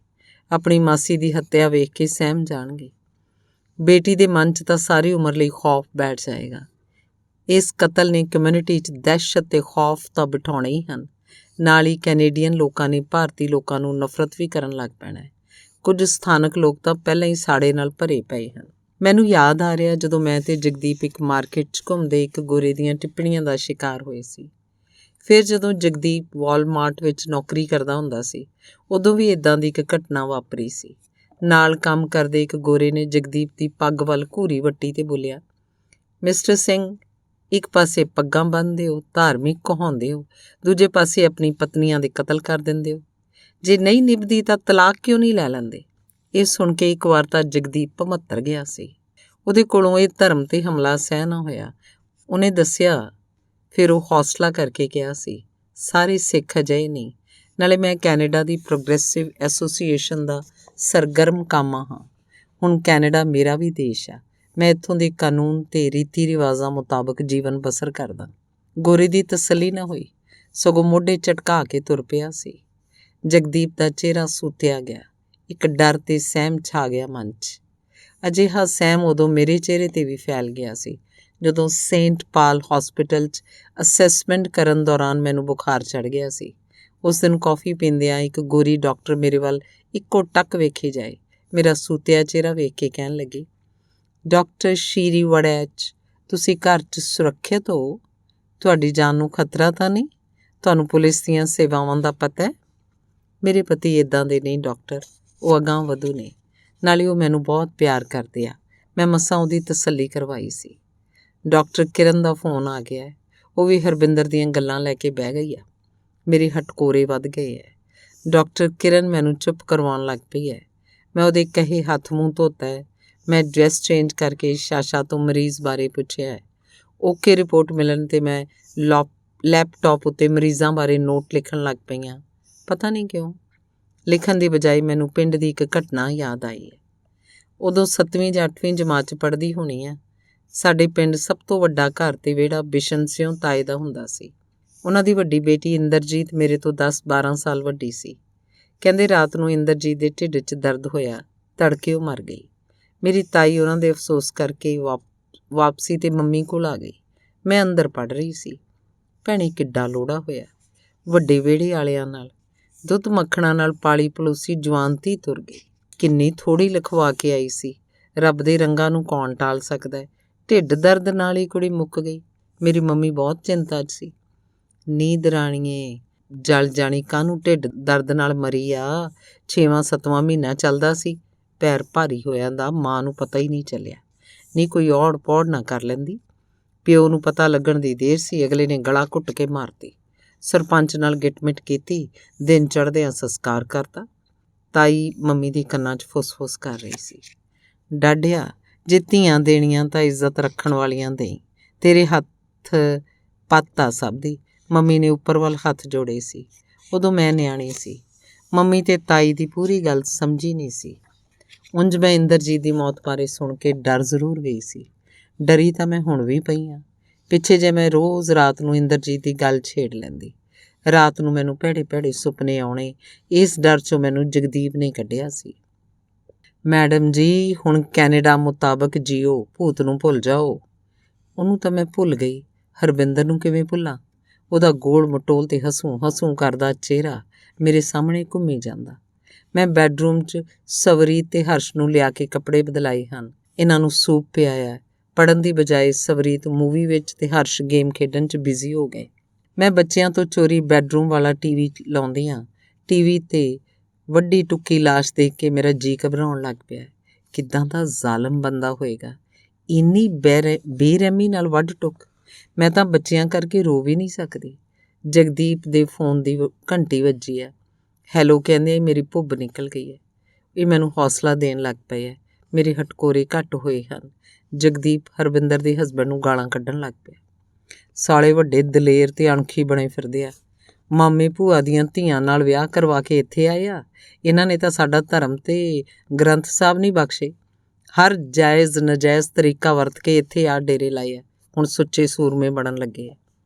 ਆਪਣੀ ਮਾਸੀ ਦੀ ਹੱਤਿਆ ਵੇਖ ਕੇ ਸਹਿਮ ਜਾਣਗੇ। ਬੇਟੀ ਦੇ ਮਨ 'ਚ ਤਾਂ ਸਾਰੀ ਉਮਰ ਲਈ ਖੌਫ ਬੈਠ ਜਾਏਗਾ। ਇਸ ਕਤਲ ਨੇ ਕਮਿਊਨਿਟੀ 'ਚ ਦਹਿਸ਼ਤ ਤੇ ਖੌਫ ਤਾਂ ਬਿਠਾਉਣੇ ਹੀ ਹਨ। ਨਾਲ ਹੀ ਕੈਨੇਡੀਅਨ ਲੋਕਾਂ ਨੇ ਭਾਰਤੀ ਲੋਕਾਂ ਨੂੰ ਨਫ਼ਰਤ ਵੀ ਕਰਨ ਲੱਗ ਪੈਣਾ ਹੈ। ਕੁਝ ਸਥਾਨਕ ਲੋਕ ਤਾਂ ਪਹਿਲਾਂ ਹੀ ਸਾੜੇ ਨਾਲ ਭਰੇ ਪਏ ਹਨ। ਮੈਨੂੰ ਯਾਦ ਆ ਰਿਹਾ ਜਦੋਂ ਮੈਂ ਤੇ ਜਗਦੀਪ ਇੱਕ ਮਾਰਕੀਟ 'ਚ ਘੁੰਮਦੇ ਇੱਕ ਗੋਰੇ ਦੀਆਂ ਟਿੱਪਣੀਆਂ ਦਾ ਸ਼ਿਕਾਰ ਹੋਏ ਸੀ। ਫਿਰ ਜਦੋਂ ਜਗਦੀਪ ਵਾਲਮਾਰਟ ਵਿੱਚ ਨੌਕਰੀ ਕਰਦਾ ਹੁੰਦਾ ਸੀ, ਉਦੋਂ ਵੀ ਇੱਦਾਂ ਦੀ ਇੱਕ ਘਟਨਾ ਵਾਪਰੀ ਸੀ। ਨਾਲ ਕੰਮ ਕਰਦੇ ਇੱਕ ਗੋਰੇ ਨੇ ਜਗਦੀਪ ਦੀ ਪੱਗ ਵੱਲ ਘੂਰੀ ਵੱਟੀ ਤੇ ਬੋਲਿਆ, ਮਿਸਟਰ ਸਿੰਘ, ਇੱਕ ਪਾਸੇ ਪੱਗਾਂ ਬੰਨ੍ਹਦੇ ਹੋ, ਧਾਰਮਿਕ ਕਹਾਉਂਦੇ ਹੋ, ਦੂਜੇ ਪਾਸੇ ਆਪਣੀ ਪਤਨੀਆਂ ਦੇ ਕਤਲ ਕਰ ਦਿੰਦੇ ਹੋ। ਜੇ ਨਹੀਂ ਨਿਭਦੀ ਤਾਂ ਤਲਾਕ ਕਿਉਂ ਨਹੀਂ ਲੈ ਲੈਂਦੇ? ਇਹ ਸੁਣ ਕੇ ਇੱਕ ਵਾਰ ਤਾਂ ਜਗਦੀਪ ਭਮੱਤਰ ਗਿਆ ਸੀ। ਉਹਦੇ ਕੋਲੋਂ ਇਹ ਧਰਮ 'ਤੇ ਹਮਲਾ ਸਹਿ ਨਾ ਹੋਇਆ। ਉਹਨੇ ਦੱਸਿਆ, ਫਿਰ ਉਹ ਹੌਸਲਾ ਕਰਕੇ ਕਿਹਾ ਸੀ, ਸਾਰੇ ਸਿੱਖ ਅਜਿਹੇ ਨਹੀਂ। ਨਾਲੇ ਮੈਂ ਕੈਨੇਡਾ ਦੀ ਪ੍ਰੋਗਰੈਸਿਵ ਐਸੋਸੀਏਸ਼ਨ ਦਾ ਸਰਗਰਮ ਕਾਮਾ ਹਾਂ। ਹੁਣ ਕੈਨੇਡਾ ਮੇਰਾ ਵੀ ਦੇਸ਼ ਆ। ਮੈਂ ਇੱਥੋਂ ਦੇ ਕਾਨੂੰਨ ਤੇ ਰੀਤੀ ਰਿਵਾਜ਼ਾਂ ਮੁਤਾਬਕ ਜੀਵਨ ਬਸਰ ਕਰਦਾ। ਗੋਰੇ ਦੀ ਤਸੱਲੀ ਨਾ ਹੋਈ, ਸਗੋਂ ਮੋਢੇ ਝਟਕਾ ਕੇ ਤੁਰ ਪਿਆ ਸੀ। ਜਗਦੀਪ ਦਾ ਚਿਹਰਾ ਸੂਤਿਆ ਗਿਆ। ਇੱਕ ਡਰ ਤੇ ਸਹਿਮ ਛਾ ਗਿਆ ਮਨ 'ਚ। ਅਜਿਹਾ ਸਹਿਮ ਉਦੋਂ ਮੇਰੇ ਚਿਹਰੇ 'ਤੇ ਵੀ ਫੈਲ ਗਿਆ ਸੀ ਜਦੋਂ ਸੇਂਟ ਪਾਲ ਹਸਪੀਟਲ 'ਚ ਅਸੈਸਮੈਂਟ ਕਰਨ ਦੌਰਾਨ ਮੈਨੂੰ ਬੁਖਾਰ ਚੜ੍ਹ ਗਿਆ ਸੀ। ਉਸ ਦਿਨ ਕੌਫੀ ਪੀਂਦਿਆਂ ਇੱਕ ਗੋਰੀ ਡਾਕਟਰ ਮੇਰੇ ਵੱਲ ਇੱਕੋ ਟੱਕ ਵੇਖੀ ਜਾਏ, ਮੇਰਾ ਸੂਤਿਆ ਚਿਹਰਾ ਵੇਖ ਕੇ ਕਹਿਣ ਲੱਗੀ, ਡਾਕਟਰ ਸ਼ੀਰੀ ਵੜੈਚ, ਤੁਸੀਂ ਘਰ 'ਚ ਸੁਰੱਖਿਅਤ ਹੋ? ਤੁਹਾਡੀ ਜਾਨ ਨੂੰ ਖਤਰਾ ਤਾਂ ਨਹੀਂ? ਤੁਹਾਨੂੰ ਪੁਲਿਸ ਦੀਆਂ ਸੇਵਾਵਾਂ ਦਾ ਪਤਾ ਹੈ? ਮੇਰੇ ਪਤੀ ਇੱਦਾਂ ਦੇ ਨਹੀਂ ਡਾਕਟਰ, ਉਹ ਅਗਾਂਹ ਵਧੂ ਨੇ, ਨਾਲੇ ਉਹ ਮੈਨੂੰ ਬਹੁਤ ਪਿਆਰ ਕਰਦੇ ਆ। ਮੈਂ ਮਸਾਂ ਉਹਦੀ ਤਸੱਲੀ ਕਰਵਾਈ ਸੀ। ਡਾਕਟਰ ਕਿਰਨ ਦਾ ਫੋਨ ਆ ਗਿਆ ਹੈ। ਉਹ ਵੀ ਹਰਬਿੰਦਰ ਦੀਆਂ ਗੱਲਾਂ ਲੈ ਕੇ ਬਹਿ ਗਈ ਆ। ਮੇਰੇ ਹਟਕੋਰੇ ਵੱਧ ਗਏ ਹੈ। ਡਾਕਟਰ ਕਿਰਨ ਮੈਨੂੰ ਚੁੱਪ ਕਰਵਾਉਣ ਲੱਗ ਪਈ ਹੈ। ਮੈਂ ਉਹਦੇ ਕਹੇ ਹੱਥ ਮੂੰਹ ਧੋਤਾ ਹੈ। ਮੈਂ ਡਰੈਸ ਚੇਂਜ ਕਰਕੇ ਸ਼ਾਸ਼ਾ ਤੋਂ ਮਰੀਜ਼ ਬਾਰੇ ਪੁੱਛਿਆ ਹੈ। ਓਕੇ ਰਿਪੋਰਟ ਮਿਲਣ 'ਤੇ ਮੈਂ ਲੈਪਟਾਪ ਉੱਤੇ ਮਰੀਜ਼ਾਂ ਬਾਰੇ ਨੋਟ ਲਿਖਣ ਲੱਗ ਪਈ ਹਾਂ। ਪਤਾ ਨਹੀਂ ਕਿਉਂ ਲਿਖਣ ਦੀ ਬਜਾਏ ਮੈਨੂੰ ਪਿੰਡ ਦੀ ਇੱਕ ਘਟਨਾ ਯਾਦ ਆਈ ਹੈ। ਉਦੋਂ 7ਵੀਂ ਜਾਂ 8ਵੀਂ ਜਮਾਤ 'ਚ ਪੜ੍ਹਦੀ ਹੋਣੀ ਹੈ। ਸਾਡੇ ਪਿੰਡ ਸਭ ਤੋਂ ਵੱਡਾ ਘਰ ਅਤੇ ਵਿਹੜਾ ਬਿਸ਼ਨ ਸਿਉਂ ਤਾਏ ਦਾ ਹੁੰਦਾ ਸੀ। ਉਹਨਾਂ ਦੀ ਵੱਡੀ ਬੇਟੀ ਇੰਦਰਜੀਤ ਮੇਰੇ ਤੋਂ 10-12 ਸਾਲ ਵੱਡੀ ਸੀ। ਕਹਿੰਦੇ ਰਾਤ ਨੂੰ ਇੰਦਰਜੀਤ ਦੇ ਢਿੱਡ 'ਚ ਦਰਦ ਹੋਇਆ, ਤੜਕੇ ਉਹ ਮਰ ਗਈ। ਮੇਰੀ ਤਾਈ ਉਹਨਾਂ ਦੇ ਅਫਸੋਸ ਕਰਕੇ ਵਾਪਸੀ 'ਤੇ ਮੰਮੀ ਕੋਲ ਆ ਗਈ। ਮੈਂ ਅੰਦਰ ਪੜ੍ਹ ਰਹੀ ਸੀ। ਭੈਣੇ ਕਿੱਡਾ ਲੋੜਾ ਹੋਇਆ। ਵੱਡੇ ਵਿਹੜੇ ਵਾਲਿਆਂ ਨਾਲ ਦੁੱਧ ਮੱਖਣਾਂ ਨਾਲ ਪਾਲੀ ਪਲੋਸੀ ਜਵਾਨ ਧੀ ਤੁਰ ਗਈ। ਕਿੰਨੀ ਥੋੜ੍ਹੀ ਲਿਖਵਾ ਕੇ ਆਈ ਸੀ। ਰੱਬ ਦੇ ਰੰਗਾਂ ਨੂੰ ਕੌਣ ਟਾਲ ਸਕਦਾ ਹੈ। ਢਿੱਡ ਦਰਦ ਨਾਲ ਹੀ ਕੁੜੀ ਮੁੱਕ ਗਈ। ਮੇਰੀ ਮੰਮੀ ਬਹੁਤ ਚਿੰਤਾ 'ਚ ਸੀ। ਨੀਂਦ ਰਾਣੀਏ, ਜਲ ਜਾਣੀ ਕਾਹਨੂੰ ਢਿੱਡ ਦਰਦ ਨਾਲ ਮਰੀ ਆ। 6ਵਾਂ-7ਵਾਂ ਮਹੀਨਾ ਚੱਲਦਾ ਸੀ। ਪੈਰ ਭਾਰੀ ਹੋ ਜਾਂਦਾ, ਮਾਂ ਨੂੰ ਪਤਾ ਹੀ ਨਹੀਂ ਚੱਲਿਆ। ਨਹੀਂ ਕੋਈ ਔੜ ਪੌੜ ਨਾ ਕਰ ਲੈਂਦੀ। ਪਿਓ ਨੂੰ ਪਤਾ ਲੱਗਣ ਦੀ ਦੇਰ ਸੀ। ਅਗਲੇ ਨੇ ਗਲਾ ਘੁੱਟ ਕੇ ਮਾਰਤੀ। ਸਰਪੰਚ ਨਾਲ ਗਿੱਟਮਿੱਟ ਕੀਤੀ। ਦਿਨ ਚੜ੍ਹਦਿਆਂ ਸੰਸਕਾਰ ਕਰਤਾ। ਤਾਈ ਮੰਮੀ ਦੀ ਕੰਨਾਂ 'ਚ ਫੁੱਸ-ਫੁੱਸ ਕਰ ਰਹੀ ਸੀ, ਡਾਢਿਆ, ਜੇ ਧੀਆਂ ਦੇਣੀਆਂ ਤਾਂ ਇੱਜ਼ਤ ਰੱਖਣ ਵਾਲੀਆਂ ਦੇਈਂ। ਤੇਰੇ ਹੱਥ ਪੱਤ ਆ ਸਭ ਦੀ। ਮੰਮੀ ਨੇ ਉੱਪਰ ਵੱਲ ਹੱਥ ਜੋੜੇ ਸੀ। ਉਦੋਂ ਮੈਂ ਨਿਆਣੀ ਸੀ। ਮੰਮੀ ਤੇ ਤਾਈ ਦੀ ਪੂਰੀ ਗੱਲ ਸਮਝੀ ਨਹੀਂ ਸੀ। ਉਂਝ ਮੈਂ ਇੰਦਰਜੀਤ ਦੀ ਮੌਤ ਬਾਰੇ ਸੁਣ ਕੇ ਡਰ ਜ਼ਰੂਰ ਗਈ ਸੀ। ਡਰੀ ਤਾਂ ਮੈਂ ਹੁਣ ਵੀ ਪਈ ਹਾਂ। ਪਿੱਛੇ ਜੇ ਮੈਂ ਰੋਜ਼ ਰਾਤ ਨੂੰ ਇੰਦਰਜੀਤ ਦੀ ਗੱਲ ਛੇੜ ਲੈਂਦੀ। ਰਾਤ ਨੂੰ ਮੈਨੂੰ ਭੈੜੇ-ਭੈੜੇ ਸੁਪਨੇ ਆਉਣੇ। ਇਸ ਡਰ 'ਚੋਂ ਮੈਨੂੰ ਜਗਦੀਪ ਨੇ ਕੱਢਿਆ ਸੀ। ਮੈਡਮ ਜੀ, ਹੁਣ ਕੈਨੇਡਾ ਮੁਤਾਬਕ ਜੀਓ, ਭੂਤ ਨੂੰ ਭੁੱਲ ਜਾਓ। ਉਹਨੂੰ ਤਾਂ ਮੈਂ ਭੁੱਲ ਗਈ। ਹਰਬਿੰਦਰ ਨੂੰ ਕਿਵੇਂ ਭੁੱਲਾਂ? ਉਹਦਾ ਗੋਲ ਮਟੋਲ ਤੇ ਹਸੂੰ ਕਰਦਾ ਚਿਹਰਾ ਮੇਰੇ ਸਾਹਮਣੇ ਘੁੰਮੀ ਜਾਂਦਾ। ਮੈਂ ਬੈੱਡਰੂਮ 'ਚ ਸਵਰੀਤ ਤੇ ਹਰਸ਼ ਨੂੰ ਲਿਆ ਕੇ ਕੱਪੜੇ ਬਦਲਾਏ ਹਨ। ਇਹਨਾਂ ਨੂੰ ਸੂਪ ਪਿਆਇਆ। ਪੜ੍ਹਨ ਦੀ ਬਜਾਏ ਸਵਰੀਤ ਮੂਵੀ ਵਿੱਚ ਤੇ ਹਰਸ਼ ਗੇਮ ਖੇਡਣ 'ਚ ਬਿਜ਼ੀ ਹੋ ਗਏ। ਮੈਂ ਬੱਚਿਆਂ ਤੋਂ ਚੋਰੀ ਬੈੱਡਰੂਮ ਵਾਲਾ ਟੀਵੀ ਲਾਉਂਦੀ ਹਾਂ। ਟੀਵੀ 'ਤੇ ਵੱਡੀ ਟੁੱਕੀ ਲਾਸ਼ ਦੇਖ ਕੇ ਮੇਰਾ ਜੀਅ ਘਬਰਾਉਣ ਲੱਗ ਪਿਆ। ਕਿੱਦਾਂ ਦਾ ਜ਼ਾਲਮ ਬੰਦਾ ਹੋਏਗਾ, ਇੰਨੀ ਬੇਰਹਿਮੀ ਨਾਲ ਵੱਢ ਟੁੱਕ। ਮੈਂ ਤਾਂ ਬੱਚਿਆਂ ਕਰਕੇ ਰੋ ਵੀ ਨਹੀਂ ਸਕਦੀ। ਜਗਦੀਪ ਦੇ ਫੋਨ ਦੀ ਘੰਟੀ ਵੱਜੀ ਹੈ। ਹੈਲੋ ਕਹਿੰਦੇ ਮੇਰੀ ਭੁੱਬ ਨਿਕਲ ਗਈ ਹੈ। ਇਹ ਮੈਨੂੰ ਹੌਸਲਾ ਦੇਣ ਲੱਗ ਪਏ ਹੈ। ਮੇਰੇ ਹਟਕੋਰੇ ਘੱਟ ਹੋਏ ਹਨ। ਜਗਦੀਪ ਹਰਬਿੰਦਰ ਦੇ ਹਸਬੈਂਡ ਨੂੰ ਗਾਲਾਂ ਕੱਢਣ ਲੱਗ ਪਿਆ। ਸਾਲੇ ਵੱਡੇ ਦਲੇਰ ਤੇ ਅਣਖੀ ਬਣੇ ਫਿਰਦੇ ਆ। ਮਾਮੇ ਭੂਆ ਦੀਆਂ ਧੀਆਂ ਨਾਲ ਵਿਆਹ ਕਰਵਾ ਕੇ ਇੱਥੇ ਆਏ ਆ। ਇਹਨਾਂ ਨੇ ਤਾਂ ਸਾਡਾ ਧਰਮ ਤੇ ਗ੍ਰੰਥ ਸਾਹਿਬ ਨਹੀਂ ਬਖਸ਼ੇ। ਹਰ ਜਾਇਜ਼ ਨਜਾਇਜ਼ ਤਰੀਕਾ ਵਰਤ ਕੇ ਇੱਥੇ ਆ ਡੇਰੇ ਲਾਏ ਆ। ਹੁਣ ਸੁੱਚੇ ਸੂਰਮੇ ਬਣਨ ਲੱਗੇ ਆ।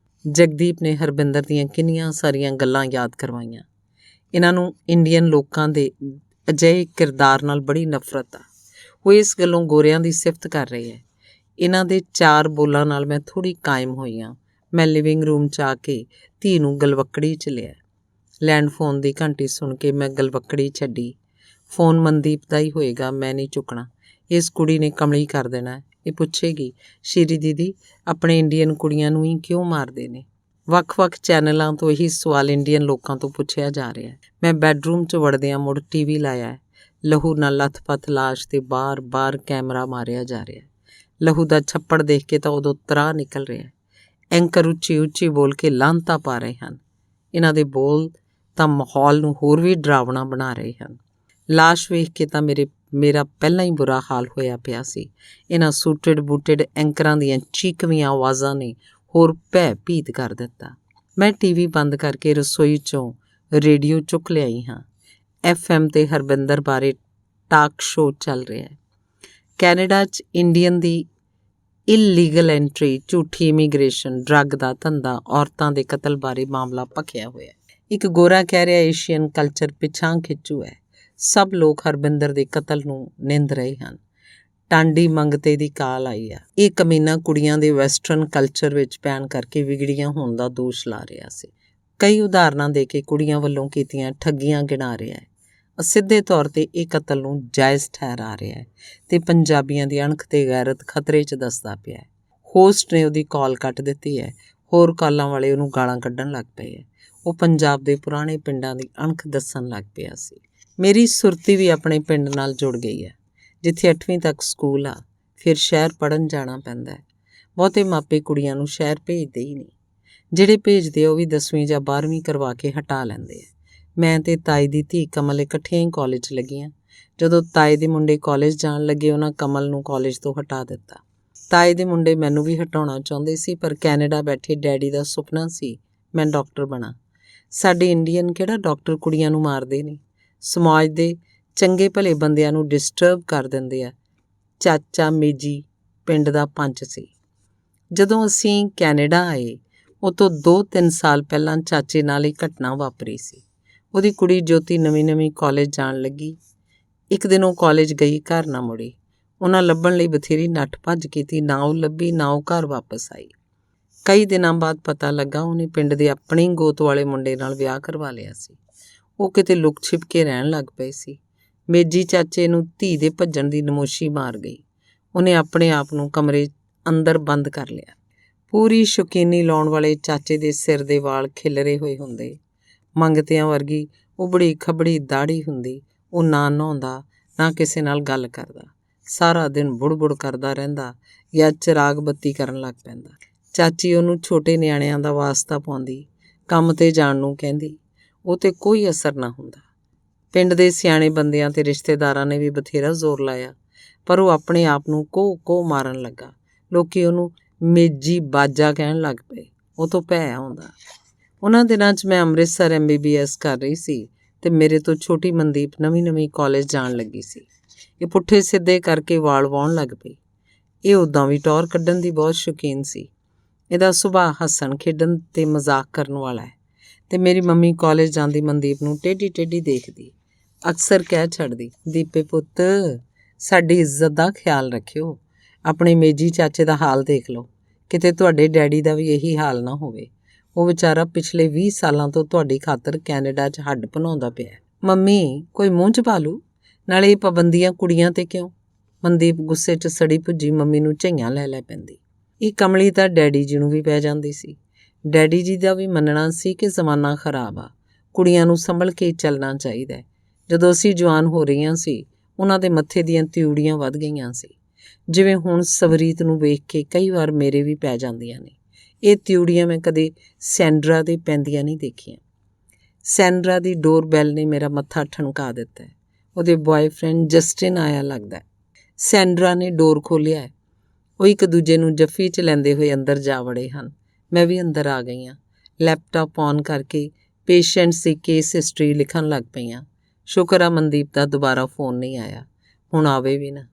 ਜਗਦੀਪ ਨੇ ਹਰਬਿੰਦਰ ਦੀਆਂ ਕਿੰਨੀਆਂ ਸਾਰੀਆਂ ਗੱਲਾਂ ਯਾਦ ਕਰਵਾਈਆਂ। ਇਹਨਾਂ ਨੂੰ ਇੰਡੀਅਨ ਲੋਕਾਂ ਦੇ ਅਜਿਹੇ ਕਿਰਦਾਰ ਨਾਲ ਬੜੀ ਨਫ਼ਰਤ ਆ। ਉਹ ਇਸ ਗੱਲੋਂ ਗੋਰਿਆਂ ਦੀ ਸਿਫਤ ਕਰ ਰਹੇ ਹੈ। ਇਹਨਾਂ ਦੇ 4 ਬੋਲਾਂ ਨਾਲ ਮੈਂ ਥੋੜ੍ਹੀ ਕਾਇਮ ਹੋਈ ਹਾਂ। ਮੈਂ ਲਿਵਿੰਗ ਰੂਮ 'ਚ ਆ ਕੇ ਧੀ ਨੂੰ ਗਲਵੱਕੜੀ 'ਚ ਲਿਆ। ਲੈਂਡ ਫੋਨ ਦੀ ਘੰਟੀ ਸੁਣ ਕੇ ਮੈਂ ਗਲਵੱਕੜੀ ਛੱਡੀ। ਫੋਨ ਮਨਦੀਪ ਦਾ ਹੀ ਹੋਏਗਾ, ਮੈਂ ਨਹੀਂ ਚੁੱਕਣਾ। ਇਸ ਕੁੜੀ ਨੇ ਕਮਲੀ ਕਰ ਦੇਣਾ। ਇਹ ਪੁੱਛੇਗੀ, ਸ਼ੀਰੀ ਦੀਦੀ ਆਪਣੇ ਇੰਡੀਅਨ ਕੁੜੀਆਂ ਨੂੰ ਹੀ ਕਿਉਂ ਮਾਰਦੇ ਨੇ? ਵੱਖ-ਵੱਖ ਚੈਨਲਾਂ ਤੋਂ ਇਹੀ ਸਵਾਲ ਇੰਡੀਅਨ ਲੋਕਾਂ ਤੋਂ ਪੁੱਛਿਆ ਜਾ ਰਿਹਾ ਹੈ। ਮੈਂ ਬੈੱਡਰੂਮ 'ਚ ਵੜਦਿਆਂ ਮੁੜ ਟੀਵੀ ਲਾਇਆ ਹੈ। ਲਹੂ ਨਾਲ ਲੱਥ-ਪੱਥ ਲਾਸ਼ 'ਤੇ ਬਾਰ-ਬਾਰ ਕੈਮਰਾ ਮਾਰਿਆ ਜਾ ਰਿਹਾ ਹੈ। ਲਹੂ ਦਾ ਛੱਪੜ ਦੇਖ ਕੇ ਤਾਂ ਉਦੋਂ ਤਰਾਹ ਨਿਕਲ ਰਿਹਾ ਹੈ। ਐਂਕਰ ਉੱਚੀ-ਉੱਚੀ ਬੋਲ ਕੇ ਲਾਹਨਤਾਂ ਪਾ ਰਹੇ ਹਨ। ਇਹਨਾਂ ਦੇ ਬੋਲ ਤਾਂ ਮਾਹੌਲ ਨੂੰ ਹੋਰ ਵੀ ਡਰਾਵਣਾ ਬਣਾ ਰਹੇ ਹਨ। ਲਾਸ਼ ਵੇਖ ਕੇ ਤਾਂ ਮੇਰਾ ਪਹਿਲਾਂ ਹੀ ਬੁਰਾ ਹਾਲ ਹੋਇਆ ਪਿਆ ਸੀ। ਇਹਨਾਂ ਸੂਟਡ ਬੂਟਡ ਐਂਕਰਾਂ ਦੀਆਂ ਚੀਕਵੀਆਂ ਆਵਾਜ਼ਾਂ ਨੇ ਹੋਰ ਭੈ-ਭੀਤ ਕਰ ਦਿੱਤਾ। ਮੈਂ ਟੀਵੀ ਬੰਦ ਕਰਕੇ ਰਸੋਈ 'ਚੋਂ ਰੇਡੀਓ ਚੁੱਕ ਲਿਆਈ ਹਾਂ। FM 'ਤੇ ਹਰਬਿੰਦਰ ਬਾਰੇ ਟਾਕ ਸ਼ੋਅ ਚੱਲ ਰਿਹਾ ਹੈ। ਕੈਨੇਡਾ 'ਚ ਇੰਡੀਅਨ ਦੀ ਇਲੀਗਲ ਐਂਟਰੀ, ਝੂਠੀ ਇਮੀਗ੍ਰੇਸ਼ਨ, ਡਰੱਗ ਦਾ ਧੰਦਾ, ਔਰਤਾਂ ਦੇ ਕਤਲ ਬਾਰੇ ਮਾਮਲਾ ਭਖਿਆ ਹੋਇਆ। ਇੱਕ ਗੋਰਾ ਕਹਿ ਰਿਹਾ ਏਸ਼ੀਅਨ ਕਲਚਰ ਪਿਛਾਂਹ ਖਿੱਚੂ ਹੈ। ਸਭ ਲੋਕ ਹਰਬਿੰਦਰ ਦੇ ਕਤਲ ਨੂੰ ਨਿੰਦ ਰਹੇ ਹਨ। ਟਾਂਡੀ ਮੰਗਤੇ ਦੀ ਕਾਲ ਆਈ ਆ। ਇਹ ਕਮੀਨਾ ਕੁੜੀਆਂ ਦੇ ਵੈਸਟਰਨ ਕਲਚਰ ਵਿੱਚ ਪੈਣ ਕਰਕੇ ਵਿਗੜੀਆਂ ਹੋਣ ਦਾ ਦੋਸ਼ ਲਾ ਰਿਹਾ ਸੀ। ਕਈ ਉਦਾਹਰਨਾਂ ਦੇ ਕੇ ਕੁੜੀਆਂ ਵੱਲੋਂ ਕੀਤੀਆਂ ਠੱਗੀਆਂ ਗਿਣਾ ਰਿਹਾ ਹੈ। ਸਿੱਧੇ ਤੌਰ 'ਤੇ ਇਹ ਕਤਲ ਨੂੰ ਜਾਇਜ਼ ਠਹਿਰਾ ਰਿਹਾ ਹੈ ਅਤੇ ਪੰਜਾਬੀਆਂ ਦੀ ਅਣਖ ਤੇ ਗੈਰਤ ਖਤਰੇ 'ਚ ਦੱਸਦਾ ਪਿਆ ਹੈ। ਹੋਸਟ ਨੇ ਉਹਦੀ ਕਾਲ ਕੱਟ ਦਿੱਤੀ ਹੈ। ਹੋਰ ਕਾਲਾਂ ਵਾਲੇ ਉਹਨੂੰ ਗਾਲਾਂ ਕੱਢਣ ਲੱਗ ਪਏ ਹੈ। ਉਹ ਪੰਜਾਬ ਦੇ ਪੁਰਾਣੇ ਪਿੰਡਾਂ ਦੀ ਅਣਖ ਦੱਸਣ ਲੱਗ ਪਿਆ ਸੀ। ਮੇਰੀ ਸੁਰਤੀ ਵੀ ਆਪਣੇ ਪਿੰਡ ਨਾਲ ਜੁੜ ਗਈ ਹੈ, ਜਿੱਥੇ 8ਵੀਂ ਤੱਕ ਸਕੂਲ ਆ। ਫਿਰ ਸ਼ਹਿਰ ਪੜ੍ਹਨ ਜਾਣਾ ਪੈਂਦਾ ਹੈ। ਬਹੁਤੇ ਮਾਪੇ ਕੁੜੀਆਂ ਨੂੰ ਸ਼ਹਿਰ ਭੇਜਦੇ ਹੀ ਨਹੀਂ। ਜਿਹੜੇ ਭੇਜਦੇ ਉਹ ਵੀ 10ਵੀਂ ਜਾਂ 12ਵੀਂ ਕਰਵਾ ਕੇ ਹਟਾ ਲੈਂਦੇ ਆ। ਮੈਂ ਤੇ ਤਾਏ ਦੀ ਧੀ ਕਮਲ ਇਕੱਠੀਆਂ ਹੀ ਕਾਲਜ ਲੱਗੀਆਂ। ਜਦੋਂ ਤਾਏ ਦੇ ਮੁੰਡੇ ਕਾਲਜ ਜਾਣ ਲੱਗੇ, ਉਹਨਾਂ ਕਮਲ ਨੂੰ ਕਾਲਜ ਤੋਂ ਹਟਾ ਦਿੱਤਾ। ਤਾਏ ਦੇ ਮੁੰਡੇ ਮੈਨੂੰ ਵੀ ਹਟਾਉਣਾ ਚਾਹੁੰਦੇ ਸੀ, ਪਰ ਕੈਨੇਡਾ ਬੈਠੇ ਡੈਡੀ ਦਾ ਸੁਪਨਾ ਸੀ ਮੈਂ ਡਾਕਟਰ ਬਣਾ। ਸਾਡੇ ਇੰਡੀਅਨ ਕਿਹੜਾ ਡਾਕਟਰ ਕੁੜੀਆਂ ਨੂੰ ਮਾਰਦੇ ਨੇ, ਸਮਾਜ ਦੇ ਚੰਗੇ ਭਲੇ ਬੰਦਿਆਂ ਨੂੰ ਡਿਸਟਰਬ ਕਰ ਦਿੰਦੇ ਆ। ਚਾਚਾ ਮੇਜੀ ਪਿੰਡ ਦਾ ਪੰਚ ਸੀ। ਜਦੋਂ ਅਸੀਂ ਕੈਨੇਡਾ ਆਏ, ਉਹ ਤੋਂ 2-3 ਸਾਲ ਪਹਿਲਾਂ ਚਾਚੇ ਨਾਲ ਹੀ ਘਟਨਾ ਵਾਪਰੀ ਸੀ। ਉਹਦੀ ਕੁੜੀ ਜੋਤੀ ਨਵੀਂ ਕਾਲਜ ਜਾਣ ਲੱਗੀ। ਇੱਕ ਦਿਨ ਉਹ ਕਾਲਜ ਗਈ, ਘਰ ਨਾ ਮੁੜੀ। ਉਹਨਾਂ ਲੱਭਣ ਲਈ ਬਥੇਰੀ ਨੱਠ ਭੱਜ ਕੀਤੀ, ਨਾ ਉਹ ਲੱਭੀ, ਨਾ ਉਹ ਘਰ ਵਾਪਸ ਆਈ। ਕਈ ਦਿਨਾਂ ਬਾਅਦ ਪਤਾ ਲੱਗਾ ਉਹਨੇ ਪਿੰਡ ਦੇ ਆਪਣੇ ਹੀ ਗੋਤ ਵਾਲੇ ਮੁੰਡੇ ਨਾਲ ਵਿਆਹ ਕਰਵਾ ਲਿਆ ਸੀ। ਉਹ ਕਿਤੇ ਲੁਕ ਛਿਪ ਕੇ ਰਹਿਣ ਲੱਗ ਪਏ ਸੀ। ਮੇਜੀ ਚਾਚੇ ਨੂੰ ਧੀ ਦੇ ਭੱਜਣ ਦੀ ਨਮੋਸ਼ੀ ਮਾਰ ਗਈ। ਉਹਨੇ ਆਪਣੇ ਆਪ ਨੂੰ ਕਮਰੇ ਅੰਦਰ ਬੰਦ ਕਰ ਲਿਆ। ਪੂਰੀ ਸ਼ੌਕੀਨੀ ਲਾਉਣ ਵਾਲੇ ਚਾਚੇ ਦੇ ਸਿਰ ਦੇ ਵਾਲ ਖਿਲਰੇ ਹੋਏ ਹੁੰਦੇ। ਮੰਗਤਿਆਂ ਵਰਗੀ ਉਬੜੀ ਖਬੜੀ ਦਾੜੀ ਹੁੰਦੀ। ਉਹ ਨਾ ਨਹਾਉਂਦਾ, ਨਾ ਕਿਸੇ ਨਾਲ ਗੱਲ ਕਰਦਾ। ਸਾਰਾ ਦਿਨ ਬੁੜ ਕਰਦਾ ਰਹਿੰਦਾ ਜਾਂ ਚਿਰਾਗ ਬੱਤੀ ਕਰਨ ਲੱਗ ਪੈਂਦਾ। ਚਾਚੀ ਉਹਨੂੰ ਛੋਟੇ ਨਿਆਣਿਆਂ ਦਾ ਵਾਸਤਾ ਪਾਉਂਦੀ, ਕੰਮ 'ਤੇ ਜਾਣ ਨੂੰ ਕਹਿੰਦੀ। ਉਹ 'ਤੇ ਕੋਈ ਅਸਰ ਨਾ ਹੁੰਦਾ। ਪਿੰਡ ਦੇ ਸਿਆਣੇ ਬੰਦਿਆਂ ਤੇ ਰਿਸ਼ਤੇਦਾਰਾਂ ਨੇ ਵੀ ਬਥੇਰਾ ਜ਼ੋਰ ਲਾਇਆ, ਪਰ ਉਹ ਆਪਣੇ ਆਪ ਨੂੰ ਕੋਹ ਮਾਰਨ ਲੱਗਾ। ਲੋਕੀ ਉਹਨੂੰ ਮੇਜੀ ਬਾਜਾ ਕਹਿਣ ਲੱਗ ਪਏ। ਉਹ ਤੋਂ ਭੈ ਆਉਂਦਾ। ਉਹਨਾਂ ਦਿਨਾਂ 'ਚ ਮੈਂ ਅੰਮ੍ਰਿਤਸਰ MBBS ਕਰ ਰਹੀ ਸੀ ਅਤੇ ਮੇਰੇ ਤੋਂ ਛੋਟੀ ਮਨਦੀਪ ਨਵੀਂ ਕਾਲਜ ਜਾਣ ਲੱਗੀ ਸੀ। ਇਹ ਪੁੱਠੇ ਸਿੱਧੇ ਕਰਕੇ ਵਾਲ ਵਾਹੁਣ ਲੱਗ ਪਈ। ਇਹ ਉੱਦਾਂ ਵੀ ਟੌਰ ਕੱਢਣ ਦੀ ਬਹੁਤ ਸ਼ੌਕੀਨ ਸੀ। ਇਹਦਾ ਸੁਭਾਅ ਹੱਸਣ ਖੇਡਣ ਅਤੇ ਮਜ਼ਾਕ ਕਰਨ ਵਾਲਾ ਹੈ ਅਤੇ ਮੇਰੀ ਮੰਮੀ ਕਾਲਜ ਜਾਂਦੀ ਮਨਦੀਪ ਨੂੰ ਟੇਢੀ ਦੇਖਦੀ। ਅਕਸਰ ਕਹਿ ਛੱਡਦੀ, ਦੀਪੇ ਪੁੱਤ, ਸਾਡੀ ਇੱਜ਼ਤ ਦਾ ਖਿਆਲ ਰੱਖਿਓ। ਆਪਣੇ ਮੇਜੀ ਚਾਚੇ ਦਾ ਹਾਲ ਦੇਖ ਲਓ, ਕਿਤੇ ਤੁਹਾਡੇ ਡੈਡੀ ਦਾ ਵੀ ਇਹੀ ਹਾਲ ਨਾ ਹੋਵੇ। ਉਹ ਵਿਚਾਰਾ ਪਿਛਲੇ 20 ਸਾਲਾਂ ਤੋਂ ਤੁਹਾਡੀ ਖਾਤਰ ਕੈਨੇਡਾ 'ਚ ਹੱਡ ਭਨਾਉਂਦਾ ਪਿਆ। ਮੰਮੀ, ਕੋਈ ਮੂੰਹ 'ਚ ਪਾ ਲੂ, ਨਾਲੇ ਇਹ ਪਾਬੰਦੀਆਂ ਕੁੜੀਆਂ 'ਤੇ ਕਿਉਂ? ਮਨਦੀਪ ਗੁੱਸੇ 'ਚ ਸੜੀ ਭੁੱਜੀ ਮੰਮੀ ਨੂੰ ਝਈਆਂ ਲੈ ਪੈਂਦੀ। ਇਹ ਕਮਲੀ ਤਾਂ ਡੈਡੀ ਜੀ ਨੂੰ ਵੀ ਪੈ ਜਾਂਦੀ ਸੀ। ਡੈਡੀ ਜੀ ਦਾ ਵੀ ਮੰਨਣਾ ਸੀ ਕਿ ਜ਼ਮਾਨਾ ਖਰਾਬ ਆ, ਕੁੜੀਆਂ ਨੂੰ ਸੰਭਲ ਕੇ ਚੱਲਣਾ ਚਾਹੀਦਾ। ਜਦੋਂ ਅਸੀਂ ਜਵਾਨ ਹੋ ਰਹੀਆਂ ਸੀ, ਉਹਨਾਂ ਦੇ ਮੱਥੇ ਦੀਆਂ ਤਿਊੜੀਆਂ ਵੱਧ ਗਈਆਂ ਸੀ। ਜਿਵੇਂ ਹੁਣ ਸਵਰੀਤ ਨੂੰ ਵੇਖ ਕੇ ਕਈ ਵਾਰ ਮੇਰੇ ਵੀ ਪੈ ਜਾਂਦੀਆਂ ਨੇ। ਇਹ ਤਿਊੜੀਆਂ ਮੈਂ ਕਦੇ ਸੈਂਡਰਾ ਦੇ ਪੈਂਦੀਆਂ ਨਹੀਂ ਦੇਖੀਆਂ। ਸੈਂਡਰਾ ਦੀ ਡੋਰ ਬੈਲ ਨੇ ਮੇਰਾ ਮੱਥਾ ਠਣਕਾ ਦਿੱਤਾ। ਉਹਦੇ ਬॉयਫ੍ਰੈਂਡ ਜਸਟਿਨ ਆਇਆ ਲੱਗਦਾ। ਸੈਂਡਰਾ ਨੇ ਡੋਰ ਖੋਲ੍ਹਿਆ ਹੈ। ਉਹ ਇੱਕ ਦੂਜੇ ਨੂੰ ਜੱਫੀ 'ਚ ਲੈਂਦੇ ਹੋਏ ਅੰਦਰ ਜਾ ਵੜੇ ਹਨ। ਮੈਂ ਵੀ ਅੰਦਰ ਆ ਗਈ ਹਾਂ। ਲੈਪਟਾਪ ਔਨ ਕਰਕੇ ਪੇਸ਼ੈਂਟਸ ਦੀ ਕੇਸ ਹਿਸਟਰੀ ਲਿਖਣ ਲੱਗ ਪਈਆਂ। ਸ਼ੁਕਰ ਆ ਮਨਦੀਪ ਦਾ ਦੁਬਾਰਾ ਫੋਨ ਨਹੀਂ ਆਇਆ। ਹੁਣ ਆਵੇ ਵੀ ਨਾ।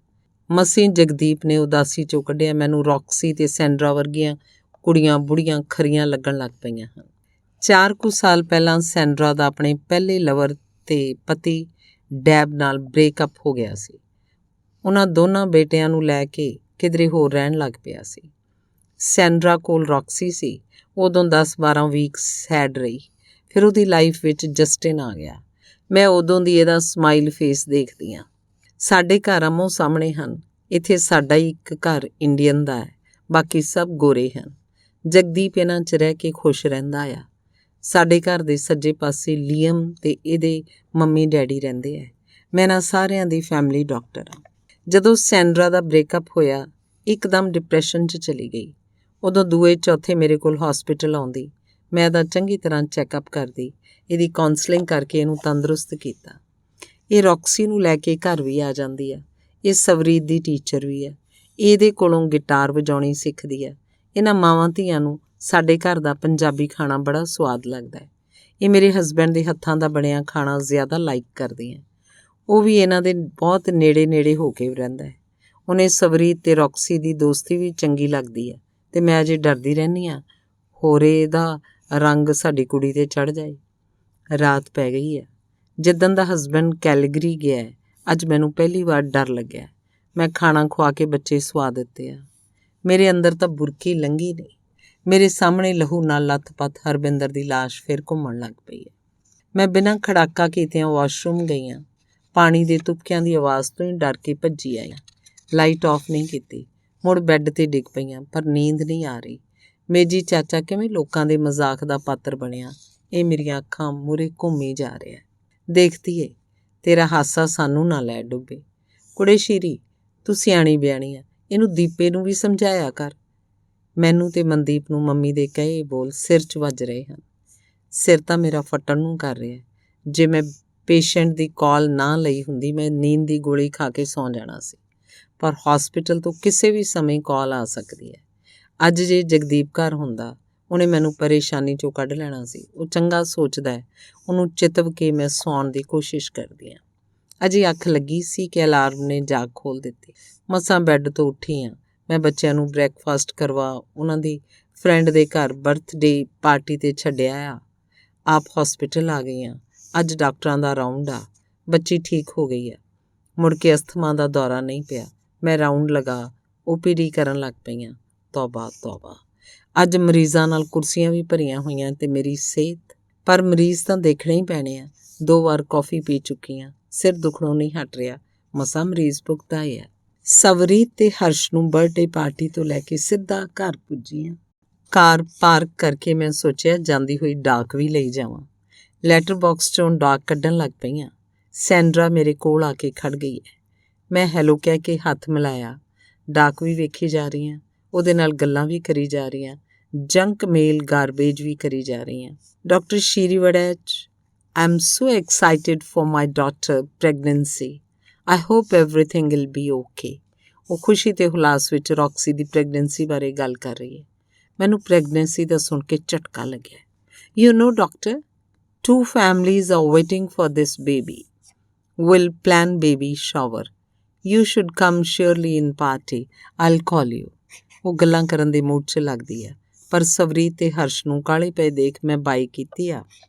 ਮਸੀਂ ਜਗਦੀਪ ਨੇ ਉਦਾਸੀ 'ਚੋਂ ਕੱਢਿਆ, ਮੈਨੂੰ ਰੌਕਸੀ ਅਤੇ ਸੈਂਡਰਾ ਵਰਗੀਆਂ ਕੁੜੀਆਂ ਬੁੜੀਆਂ ਖਰੀਆਂ ਲੱਗਣ ਲੱਗ ਪਈਆਂ ਹਨ। 4 ਕੁ ਸਾਲ ਪਹਿਲਾਂ ਸੈਂਡਰਾ ਦਾ ਆਪਣੇ ਪਹਿਲੇ ਲਵਰ ਅਤੇ ਪਤੀ ਡੈਬ ਨਾਲ ਬ੍ਰੇਕਅਪ ਹੋ ਗਿਆ ਸੀ। ਉਹਨਾਂ ਦੋਨਾਂ ਬੇਟਿਆਂ ਨੂੰ ਲੈ ਕੇ ਕਿਧਰੇ ਹੋਰ ਰਹਿਣ ਲੱਗ ਪਿਆ ਸੀ। ਸੈਂਡਰਾ ਕੋਲ ਰੌਕਸੀ ਸੀ। ਉਦੋਂ 10-12 ਵੀਕ ਸੈਡ ਰਹੀ। ਫਿਰ ਉਹਦੀ ਲਾਈਫ ਵਿੱਚ ਜਸਟਿਨ ਆ ਗਿਆ। ਮੈਂ ਉਦੋਂ ਦੀ ਇਹਦਾ ਸਮਾਈਲ ਫੇਸ ਦੇਖਦੀ ਹਾਂ। ਸਾਡੇ ਘਰ ਆਮੋ ਸਾਹਮਣੇ ਹਨ। ਇੱਥੇ ਸਾਡਾ ਹੀ ਇੱਕ ਘਰ ਇੰਡੀਅਨ ਦਾ ਹੈ, ਬਾਕੀ ਸਭ ਗੋਰੇ ਹਨ। ਜਗਦੀਪ ਇਹਨਾਂ 'ਚ ਰਹਿ ਕੇ ਖੁਸ਼ ਰਹਿੰਦਾ ਆ। ਸਾਡੇ ਘਰ ਦੇ ਸੱਜੇ ਪਾਸੇ ਲੀਅਮ ਅਤੇ ਇਹਦੇ ਮੰਮੀ ਡੈਡੀ ਰਹਿੰਦੇ ਹੈ। ਮੈਂ ਇਹਨਾਂ ਸਾਰਿਆਂ ਦੀ ਫੈਮਿਲੀ ਡਾਕਟਰ ਹਾਂ। ਜਦੋਂ ਸੈਂਡਰਾ ਦਾ ਬ੍ਰੇਕਅਪ ਹੋਇਆ, ਇੱਕਦਮ ਡਿਪਰੈਸ਼ਨ 'ਚ ਚਲੀ ਗਈ। ਉਦੋਂ ਦੂਏ ਚੌਥੇ ਮੇਰੇ ਕੋਲ ਹਸਪੀਟਲ ਆਉਂਦੀ। ਮੈਂ ਇਹਦਾ ਚੰਗੀ ਤਰ੍ਹਾਂ ਚੈੱਕਅਪ ਕਰਦੀ, ਇਹਦੀ ਕਾਉਂਸਲਿੰਗ ਕਰਕੇ ਇਹਨੂੰ ਤੰਦਰੁਸਤ ਕੀਤਾ। ਇਹ ਰੌਕਸੀ ਨੂੰ ਲੈ ਕੇ ਘਰ ਵੀ ਆ ਜਾਂਦੀ ਆ। ਇਹ ਸਵਰੀਤ ਦੀ ਟੀਚਰ ਵੀ ਹੈ। ਇਹਦੇ ਕੋਲੋਂ ਗਿਟਾਰ ਵਜਾਉਣੀ ਸਿੱਖਦੀ ਹੈ। ਇਹਨਾਂ ਮਾਵਾਂ ਧੀਆਂ ਨੂੰ ਸਾਡੇ ਘਰ ਦਾ ਪੰਜਾਬੀ ਖਾਣਾ ਬੜਾ ਸਵਾਦ ਲੱਗਦਾ ਹੈ। ਇਹ ਮੇਰੇ ਹਸਬੈਂਡ ਦੇ ਹੱਥਾਂ ਦਾ ਬਣਿਆ ਖਾਣਾ ਜ਼ਿਆਦਾ ਲਾਈਕ ਕਰਦੀਆਂ। ਉਹ ਵੀ ਇਹਨਾਂ ਦੇ ਬਹੁਤ ਨੇੜੇ ਹੋ ਕੇ ਰਹਿੰਦਾ ਹੈ। ਉਹਨੇ ਸਵਰੀਤ ਅਤੇ ਰੌਕਸੀ ਦੀ ਦੋਸਤੀ ਵੀ ਚੰਗੀ ਲੱਗਦੀ ਹੈ ਅਤੇ ਮੈਂ ਅਜੇ ਡਰਦੀ ਰਹਿੰਦੀ ਹਾਂ ਹੋਰੇ ਇਹਦਾ ਰੰਗ ਸਾਡੀ ਕੁੜੀ 'ਤੇ ਚੜ੍ਹ ਜਾਏ। ਰਾਤ ਪੈ ਗਈ ਹੈ। ਜਿੱਦਣ ਦਾ ਹਸਬੈਂਡ ਕੈਲਗਰੀ ਗਿਆ, ਅੱਜ ਮੈਨੂੰ ਪਹਿਲੀ ਵਾਰ ਡਰ ਲੱਗਿਆ। ਮੈਂ ਖਾਣਾ ਖਵਾ ਕੇ ਬੱਚੇ ਸੁਆ ਦਿੱਤੇ ਆ। ਮੇਰੇ ਅੰਦਰ ਤਾਂ ਬੁਰਕੀ ਲੰਘੀ ਨਹੀਂ। ਮੇਰੇ ਸਾਹਮਣੇ ਲਹੂ ਨਾਲ ਲੱਥ-ਪੱਥ ਹਰਬਿੰਦਰ ਦੀ ਲਾਸ਼ ਫਿਰ ਘੁੰਮਣ ਲੱਗ ਪਈ ਹੈ। ਮੈਂ ਬਿਨਾਂ ਖੜਾਕਾ ਕੀਤਿਆਂ ਵਾਸ਼ਰੂਮ ਗਈ ਹਾਂ। ਪਾਣੀ ਦੇ ਤੁਪਕਿਆਂ ਦੀ ਆਵਾਜ਼ ਤੋਂ ਹੀ ਡਰ ਕੇ ਭੱਜੀ ਆਈ। ਲਾਈਟ ਆਫ ਨਹੀਂ ਕੀਤੀ। ਮੁੜ ਬੈੱਡ 'ਤੇ ਡਿੱਗ ਪਈਆਂ, ਪਰ ਨੀਂਦ ਨਹੀਂ ਆ ਰਹੀ। ਮੇਜੀ ਚਾਚਾ ਕਿਵੇਂ ਲੋਕਾਂ ਦੇ ਮਜ਼ਾਕ ਦਾ ਪਾਤਰ ਬਣਿਆ, ਇਹ ਮੇਰੀਆਂ ਅੱਖਾਂ ਮੂਹਰੇ ਘੁੰਮੀ ਜਾ ਰਿਹਾ। ਦੇਖਦੀ ਏ, ਤੇਰਾ ਹਾਸਾ ਸਾਨੂੰ ਨਾ ਲੈ ਡੁੱਬੇ। ਕੁੜੇ ਸ਼ੀਰੀ, ਤੂੰ ਸਿਆਣੀ ਬਿਆਣੀ ਆ, ਇਹਨੂੰ ਦੀਪੇ ਨੂੰ ਵੀ ਸਮਝਾਇਆ ਕਰ। ਮੈਨੂੰ ਤੇ ਮਨਦੀਪ ਨੂੰ ਮੰਮੀ ਦੇ ਕਹੇ ਬੋਲ ਸਿਰ 'ਚ ਵੱਜ ਰਹੇ ਹਨ। ਸਿਰ ਤਾਂ ਮੇਰਾ ਫਟਣ ਨੂੰ ਕਰ ਰਿਹਾ। ਜੇ ਮੈਂ ਪੇਸ਼ੈਂਟ ਦੀ ਕਾਲ ਨਾ ਲਈ ਹੁੰਦੀ, ਮੈਂ ਨੀਂਦ ਦੀ ਗੋਲੀ ਖਾ ਕੇ ਸੌਂ ਜਾਣਾ ਸੀ। ਪਰ ਹੌਸਪੀਟਲ ਤੋਂ ਕਿਸੇ ਵੀ ਸਮੇਂ ਕਾਲ ਆ ਸਕਦੀ ਹੈ। ਅੱਜ ਜੇ ਜਗਦੀਪ ਘਰ ਹੁੰਦਾ, ਉਹਨੇ ਮੈਨੂੰ ਪਰੇਸ਼ਾਨੀ 'ਚੋਂ ਕੱਢ ਲੈਣਾ ਸੀ। ਉਹ ਚੰਗਾ ਸੋਚਦਾ ਹੈ। ਉਹਨੂੰ ਚਿਤਵ ਕੇ ਮੈਂ ਸੌਣ ਦੀ ਕੋਸ਼ਿਸ਼ ਕਰਦੀ ਹਾਂ। ਅਜੇ ਅੱਖ ਲੱਗੀ ਸੀ ਕਿ ਅਲਾਰਮ ਨੇ ਜਾਗ ਖੋਲ੍ਹ ਦਿੱਤੀ। ਮਸਾਂ ਬੈੱਡ ਤੋਂ ਉੱਠੀ ਹਾਂ। ਮੈਂ ਬੱਚਿਆਂ ਨੂੰ ਬ੍ਰੇਕਫਾਸਟ ਕਰਵਾ ਉਹਨਾਂ ਦੀ ਫਰੈਂਡ ਦੇ ਘਰ ਬਰਥਡੇ ਪਾਰਟੀ 'ਤੇ ਛੱਡਿਆ ਆ। ਆਪ ਹੌਸਪੀਟਲ ਆ ਗਈ ਹਾਂ। ਅੱਜ ਡਾਕਟਰਾਂ ਦਾ ਰਾਊਂਡ ਆ। ਬੱਚੀ ਠੀਕ ਹੋ ਗਈ ਹੈ। ਮੁੜ ਕੇ ਅਸਥਮਾ ਦਾ ਦੌਰਾ ਨਹੀਂ ਪਿਆ। ਮੈਂ ਰਾਊਂਡ ਲਗਾ OPD ਕਰਨ ਲੱਗ ਪਈ ਹਾਂ। ਤੌਬਾ ਤੌਬਾ, ਅੱਜ ਮਰੀਜ਼ਾਂ ਨਾਲ ਕੁਰਸੀਆਂ ਵੀ ਭਰੀਆਂ ਹੋਈਆਂ ਤੇ ਮੇਰੀ ਸਿਹਤ। ਪਰ ਮਰੀਜ਼ ਤਾਂ ਦੇਖਣੇ ਹੀ ਪੈਣੇ ਆ। 2 ਵਾਰ ਕੌਫੀ ਪੀ ਚੁੱਕੀ ਹਾਂ। ਸਿਰ ਦੁਖਣੋਂ ਨਹੀਂ ਹਟ ਰਿਹਾ। ਮਸਾਂ ਮਰੀਜ਼ ਭੁਗਤਾ ਹੈ। ਸਵਰੀਤ ਤੇ ਹਰਸ਼ ਨੂੰ ਬਰਥਡੇ ਪਾਰਟੀ ਤੋਂ ਲੈ ਕੇ ਸਿੱਧਾ ਘਰ ਪੁੱਜੀ ਹਾਂ। ਕਾਰ ਪਾਰਕ ਕਰਕੇ ਮੈਂ ਸੋਚਿਆ ਜਾਂਦੀ ਹੋਈ ਡਾਕ ਵੀ ਲਈ ਜਾਵਾਂ। ਲੈਟਰ ਬਾਕਸ 'ਚੋਂ ਡਾਕ ਕੱਢਣ ਲੱਗ ਪਈ ਹਾਂ। ਸੈਂਡਰਾ ਮੇਰੇ ਕੋਲ ਆ ਕੇ ਖੜ ਗਈ ਹੈ। ਮੈਂ ਹੈਲੋ ਕਹਿ ਕੇ ਹੱਥ ਮਿਲਾਇਆ। ਡਾਕ ਵੀ ਵੇਖੀ ਜਾ ਰਹੀ ਹਾਂ। ਉਹਦੇ ਨਾਲ ਗੱਲਾਂ ਵੀ ਕਰੀ ਜਾ ਰਹੀ ਹਾਂ। ਜੰਕ ਮੇਲ ਗਾਰਬੇਜ ਵੀ ਕਰੀ ਜਾ ਰਹੀ ਹਾਂ। Doctor Shri Waraich, I am so excited for my daughter pregnancy. I hope everything will be okay. ਉਹ ਖੁਸ਼ੀ ਤੇ ਹੁਲਾਸ ਵਿੱਚ ਰੌਕਸੀ ਦੀ ਪ੍ਰੈਗਨੈਂਸੀ ਬਾਰੇ ਗੱਲ ਕਰ ਰਹੀ ਹੈ। ਮੈਨੂੰ ਪ੍ਰੈਗਨੈਂਸੀ ਦਾ ਸੁਣ ਕੇ ਝਟਕਾ ਲੱਗਿਆ। You know, doctor, 2 families are waiting for this baby. We'll plan baby shower. You should come surely in party. I'll call you. ਉਹ ਗੱਲਾਂ ਕਰਨ ਦੇ ਮੂਡ 'ਚ ਲੱਗਦੀ ਹੈ। ਪਰ ਸਵਰੀਤ ਤੇ ਹਰਸ਼ ਨੂੰ ਕਾਹਲੇ ਪਏ ਦੇਖ ਮੈਂ ਬਾਈ ਕੀਤੀ ਆ।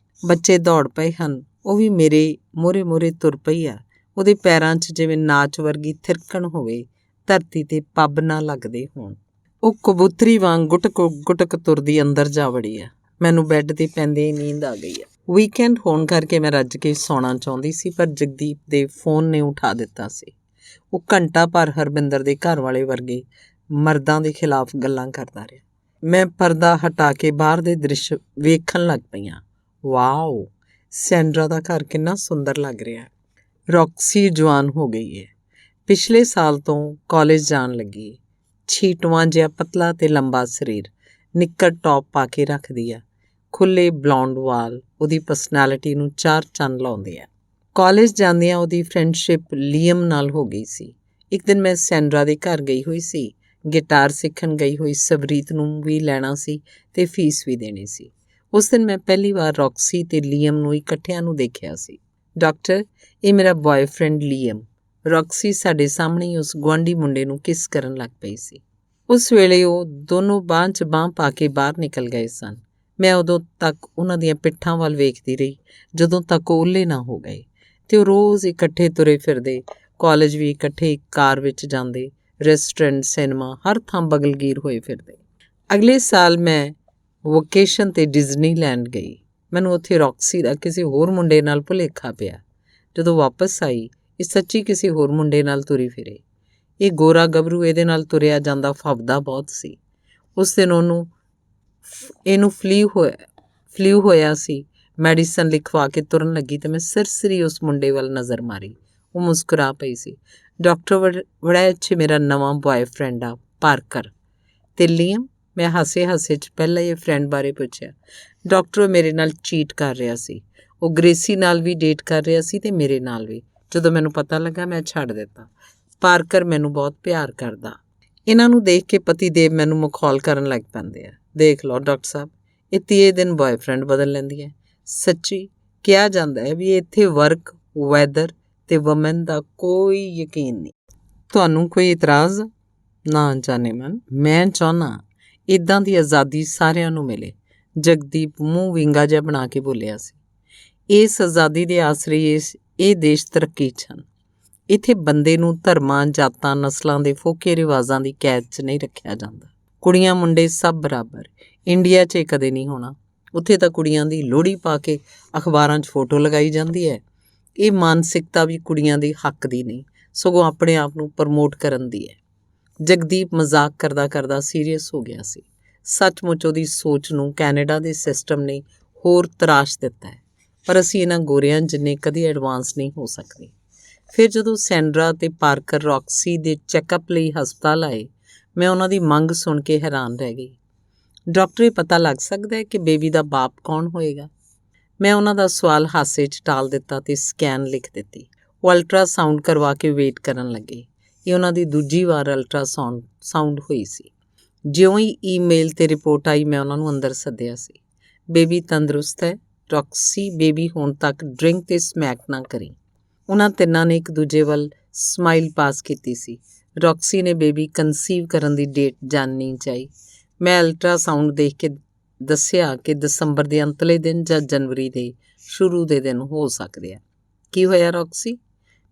ਬੱਚੇ ਦੌੜ ਪਏ ਹਨ। ਉਹ ਵੀ ਮੇਰੇ ਮੋਹਰੇ ਤੁਰ ਪਈ ਆ। ਉਹਦੇ ਪੈਰਾਂ 'ਚ ਜਿਵੇਂ ਨਾਚ ਵਰਗੀ ਥਿਰਕਣ ਹੋਵੇ, ਧਰਤੀ 'ਤੇ ਪੱਬ ਨਾ ਲੱਗਦੇ ਹੋਣ। ਉਹ ਕਬੂਤਰੀ ਵਾਂਗ ਗੁਟਕ ਤੁਰਦੀ ਅੰਦਰ ਜਾ ਵੜੀ ਆ। ਮੈਨੂੰ ਬੈੱਡ 'ਤੇ ਪੈਂਦੇ ਹੀ ਨੀਂਦ ਆ ਗਈ ਆ। ਵੀਕਐਂਡ ਹੋਣ ਕਰਕੇ ਮੈਂ ਰੱਜ ਕੇ ਸੌਣਾ ਚਾਹੁੰਦੀ ਸੀ, ਪਰ ਜਗਦੀਪ ਦੇ ਫੋਨ ਨੇ ਉਠਾ ਦਿੱਤਾ ਸੀ। ਉਹ ਘੰਟਾ ਭਰ ਹਰਬਿੰਦਰ ਦੇ ਘਰ ਵਾਲੇ ਵਰਗੇ ਮਰਦਾਂ ਦੇ ਖਿਲਾਫ ਗੱਲਾਂ ਕਰਦਾ ਰਿਹਾ। ਮੈਂ ਪਰਦਾ ਹਟਾ ਕੇ ਬਾਹਰ ਦੇ ਦ੍ਰਿਸ਼ ਵੇਖਣ ਲੱਗ ਪਈ ਹਾਂ। ਵਾਓ, ਸੈਂਡਰਾ ਦਾ ਘਰ ਕਿੰਨਾ ਸੁੰਦਰ ਲੱਗ ਰਿਹਾ। ਰੌਕਸੀ ਜਵਾਨ ਹੋ ਗਈ ਹੈ। ਪਿਛਲੇ ਸਾਲ ਤੋਂ ਕਾਲਜ ਜਾਣ ਲੱਗੀ। ਛੀਟਵਾਂ ਜਿਹਾ ਪਤਲਾ ਤੇ ਲੰਬਾ ਸਰੀਰ, ਨਿੱਕਰ ਟੌਪ ਪਾ ਕੇ ਰੱਖਦੀ ਆ। ਖੁੱਲ੍ਹੇ ਬਲੌਂਡ ਵਾਲ ਉਹਦੀ ਪਰਸਨੈਲਿਟੀ ਨੂੰ 4 ਚੰਨ ਲਾਉਂਦੇ ਆ। ਕਾਲਜ ਜਾਂਦਿਆਂ ਉਹਦੀ ਫਰੈਂਡਸ਼ਿਪ ਲੀਅਮ ਨਾਲ ਹੋ ਗਈ ਸੀ। ਇੱਕ ਦਿਨ ਮੈਂ ਸੈਂਡਰਾ ਦੇ ਘਰ ਗਈ ਹੋਈ ਸੀ। ਗਿਟਾਰ ਸਿੱਖਣ ਗਈ ਹੋਈ ਸਵਰੀਤ ਨੂੰ ਵੀ ਲੈਣਾ ਸੀ ਤੇ ਫੀਸ ਵੀ ਦੇਣੀ ਸੀ। ਉਸ ਦਿਨ ਮੈਂ ਪਹਿਲੀ ਵਾਰ ਰੌਕਸੀ ਤੇ ਲੀਅਮ ਨੂੰ ਇਕੱਠਿਆਂ ਨੂੰ ਦੇਖਿਆ ਸੀ। ਡਾਕਟਰ, ਇਹ ਮੇਰਾ ਬॉयਫ੍ਰੈਂਡ ਲੀਅਮ। ਰੌਕਸੀ ਸਾਡੇ ਸਾਹਮਣੇ ਹੀ ਉਸ ਗੁਆਂਢੀ ਮੁੰਡੇ ਨੂੰ ਕਿਸ ਕਰਨ ਲੱਗ ਪਈ ਸੀ। ਉਸ ਵੇਲੇ ਉਹ ਦੋਨੋਂ ਬਾਂਹ 'ਚ ਬਾਂਹ ਪਾ ਕੇ ਬਾਹਰ ਨਿਕਲ ਗਏ ਸਨ। ਮੈਂ ਉਦੋਂ ਤੱਕ ਉਹਨਾਂ ਦੀਆਂ ਪਿੱਠਾਂ ਵੱਲ ਵੇਖਦੀ ਰਹੀ, ਜਦੋਂ ਤੱਕ ਉਹ ਓਹਲੇ ਨਾ ਹੋ ਗਏ। ਤੇ ਉਹ ਰੋਜ਼ ਇਕੱਠੇ ਤੁਰੇ ਫਿਰਦੇ, ਕਾਲਜ ਵੀ ਇਕੱਠੇ ਕਾਰ ਵਿੱਚ ਜਾਂਦੇ, ਰੈਸਟੋਰੈਂਟ, ਸਿਨੇਮਾ, ਹਰ ਥਾਂ ਬਗਲਗੀਰ ਹੋਏ ਫਿਰਦੇ। ਅਗਲੇ ਸਾਲ ਮੈਂ ਵੋਕੇਸ਼ਨ 'ਤੇ ਡਿਜ਼ਨੀਲੈਂਡ ਗਈ। ਮੈਨੂੰ ਉੱਥੇ ਰੌਕਸੀ ਦਾ ਕਿਸੇ ਹੋਰ ਮੁੰਡੇ ਨਾਲ ਭੁਲੇਖਾ ਪਿਆ। ਜਦੋਂ ਵਾਪਸ ਆਈ, ਇਹ ਸੱਚੀ ਕਿਸੇ ਹੋਰ ਮੁੰਡੇ ਨਾਲ ਤੁਰੀ ਫਿਰੇ। ਇਹ ਗੋਰਾ ਗੱਭਰੂ ਇਹਦੇ ਨਾਲ ਤੁਰਿਆ ਜਾਂਦਾ ਫੱਬਦਾ ਬਹੁਤ ਸੀ। ਉਸ ਦਿਨ ਇਹਨੂੰ ਫਲੂ ਹੋਇਆ ਸੀ। ਮੈਡੀਸਨ ਲਿਖਵਾ ਕੇ ਤੁਰਨ ਲੱਗੀ ਤੇ ਮੈਂ ਸਿਰਸਰੀ ਉਸ ਮੁੰਡੇ ਵੱਲ ਨਜ਼ਰ ਮਾਰੀ। ਉਹ ਮੁਸਕਰਾ ਪਈ ਸੀ। ਡਾਕਟਰ ਵੜੈਚ ਮੇਰਾ ਨਵਾਂ ਬॉयਫ੍ਰੈਂਡ ਆ, ਪਾਰਕਰ। ਤੇ ਲੀਅਮ? ਮੈਂ ਹਾਸੇ 'ਚ ਪਹਿਲਾਂ ਹੀ ਫਰੈਂਡ ਬਾਰੇ ਪੁੱਛਿਆ। ਡਾਕਟਰ, ਉਹ ਮੇਰੇ ਨਾਲ ਚੀਟ ਕਰ ਰਿਹਾ ਸੀ। ਉਹ ਗ੍ਰੇਸੀ ਨਾਲ ਵੀ ਡੇਟ ਕਰ ਰਿਹਾ ਸੀ ਤੇ ਮੇਰੇ ਨਾਲ ਵੀ। ਜਦੋਂ ਮੈਨੂੰ ਪਤਾ ਲੱਗਾ, ਮੈਂ ਛੱਡ ਦਿੱਤਾ। ਪਾਰਕਰ ਮੈਨੂੰ ਬਹੁਤ ਪਿਆਰ ਕਰਦਾ। ਇਹਨਾਂ ਨੂੰ ਦੇਖ ਕੇ ਪਤੀ ਦੇਵ ਮੈਨੂੰ ਮਖੌਲ ਕਰਨ ਲੱਗ ਪੈਂਦੇ ਆ। ਦੇਖ ਲਓ ਡਾਕਟਰ ਸਾਹਿਬ, ਇਹ 30 ਦਿਨ ਬॉयਫ੍ਰੈਂਡ ਬਦਲ ਲੈਂਦੀ ਹੈ। ਸੱਚੀ ਕਿਹਾ ਜਾਂਦਾ ਹੈ ਵੀ ਇੱਥੇ ਵਰਕ, ਵੈਦਰ ਤੇ ਵਮਨ ਦਾ ਕੋਈ ਯਕੀਨ ਨਹੀਂ। ਤੁਹਾਨੂੰ ਕੋਈ ਇਤਰਾਜ਼? ਨਾ ਜਾਣੇ ਮਨ, ਮੈਂ ਚਾਹੁੰਦਾ ਇੱਦਾਂ ਦੀ ਆਜ਼ਾਦੀ ਸਾਰਿਆਂ ਨੂੰ ਮਿਲੇ। ਜਗਦੀਪ ਮੂੰਹ ਵਿੰਗਾ ਜਿਹਾ ਬਣਾ ਕੇ ਬੋਲਿਆ ਸੀ। ਇਸ ਆਜ਼ਾਦੀ ਦੇ ਆਸਰੇ ਇਹ ਦੇਸ਼ ਤਰੱਕੀ 'ਚ ਹਨ। ਇੱਥੇ ਬੰਦੇ ਨੂੰ ਧਰਮਾਂ, ਜਾਤਾਂ, ਨਸਲਾਂ ਦੇ ਫੋਕੇ ਰਿਵਾਜ਼ਾਂ ਦੀ ਕੈਦ 'ਚ ਨਹੀਂ ਰੱਖਿਆ ਜਾਂਦਾ। ਕੁੜੀਆਂ ਮੁੰਡੇ ਸਭ ਬਰਾਬਰ। ਇੰਡੀਆ 'ਚ ਇਹ ਕਦੇ ਨਹੀਂ ਹੋਣਾ। ਉੱਥੇ ਤਾਂ ਕੁੜੀਆਂ ਦੀ ਲੋਹੜੀ ਪਾ ਕੇ ਅਖਬਾਰਾਂ 'ਚ ਫੋਟੋ ਲਗਾਈ ਜਾਂਦੀ ਹੈ। ਇਹ ਮਾਨਸਿਕਤਾ ਵੀ ਕੁੜੀਆਂ ਦੇ ਹੱਕ ਦੀ ਨਹੀਂ, ਸਗੋਂ ਆਪਣੇ ਆਪ ਨੂੰ ਪ੍ਰਮੋਟ ਕਰਨ ਦੀ ਹੈ। ਜਗਦੀਪ ਮਜ਼ਾਕ ਕਰਦਾ ਕਰਦਾ ਸੀਰੀਅਸ ਹੋ ਗਿਆ ਸੀ। ਸੱਚਮੁੱਚ ਉਹਦੀ ਸੋਚ ਨੂੰ ਕੈਨੇਡਾ ਦੇ ਸਿਸਟਮ ਨੇ ਹੋਰ ਤਰਾਸ਼ ਦਿੱਤਾ ਹੈ, ਪਰ ਅਸੀਂ ਇਹਨਾਂ ਗੋਰਿਆਂ ਜਿੰਨੇ ਕਦੀ ਐਡਵਾਂਸ ਨਹੀਂ ਹੋ ਸਕਦੇ। ਫਿਰ ਜਦੋਂ ਸੈਂਡਰਾ ਅਤੇ ਪਾਰਕਰ ਰੌਕਸੀ ਦੇ ਚੈੱਕਅਪ ਲਈ ਹਸਪਤਾਲ ਆਏ, ਮੈਂ ਉਹਨਾਂ ਦੀ ਮੰਗ ਸੁਣ ਕੇ ਹੈਰਾਨ ਰਹਿ ਗਈ। ਡਾਕਟਰ, ਇਹ ਪਤਾ ਲੱਗ ਸਕਦਾ ਹੈ ਕਿ ਬੇਬੀ ਦਾ ਬਾਪ ਕੌਣ ਹੋਏਗਾ? ਮੈਂ ਉਹਨਾਂ ਦਾ ਸਵਾਲ ਹਾਸੇ 'ਚ ਟਾਲ ਦਿੱਤਾ ਅਤੇ ਸਕੈਨ ਲਿਖ ਦਿੱਤੀ। ਉਹ ਅਲਟਰਾਸਾਊਂਡ ਕਰਵਾ ਕੇ ਵੇਟ ਕਰਨ ਲੱਗੇ। ਇਹ ਉਹਨਾਂ ਦੀ ਦੂਜੀ ਵਾਰ ਅਲਟਰਾਸਾਊਂਡ ਹੋਈ ਸੀ। ਜਿਉਂ ਹੀ ਈਮੇਲ 'ਤੇ ਰਿਪੋਰਟ ਆਈ, ਮੈਂ ਉਹਨਾਂ ਨੂੰ ਅੰਦਰ ਸੱਦਿਆ ਸੀ। ਬੇਬੀ ਤੰਦਰੁਸਤ ਹੈ ਰੌਕਸੀ, ਬੇਬੀ ਹੋਣ ਤੱਕ ਡਰਿੰਕ ਤੇ ਸਮੈਕ ਨਾ ਕਰੀ। ਉਹਨਾਂ ਤਿੰਨਾਂ ਨੇ ਇੱਕ ਦੂਜੇ ਵੱਲ ਸਮਾਈਲ ਪਾਸ ਕੀਤੀ ਸੀ। ਰੌਕਸੀ ਨੇ ਬੇਬੀ ਕਨਸੀਵ ਕਰਨ ਦੀ ਡੇਟ ਜਾਣਨੀ ਚਾਹੀ। ਮੈਂ ਅਲਟਰਾਸਾਊਂਡ ਦੇਖ ਕੇ ਦੱਸਿਆ ਕਿ ਦਸੰਬਰ ਦੇ ਅੰਤਲੇ ਦਿਨ ਜਾਂ ਜਨਵਰੀ ਦੇ ਸ਼ੁਰੂ ਦੇ ਦਿਨ ਹੋ ਸਕਦੇ ਆ। ਕੀ ਹੋਇਆ ਰੌਕਸੀ?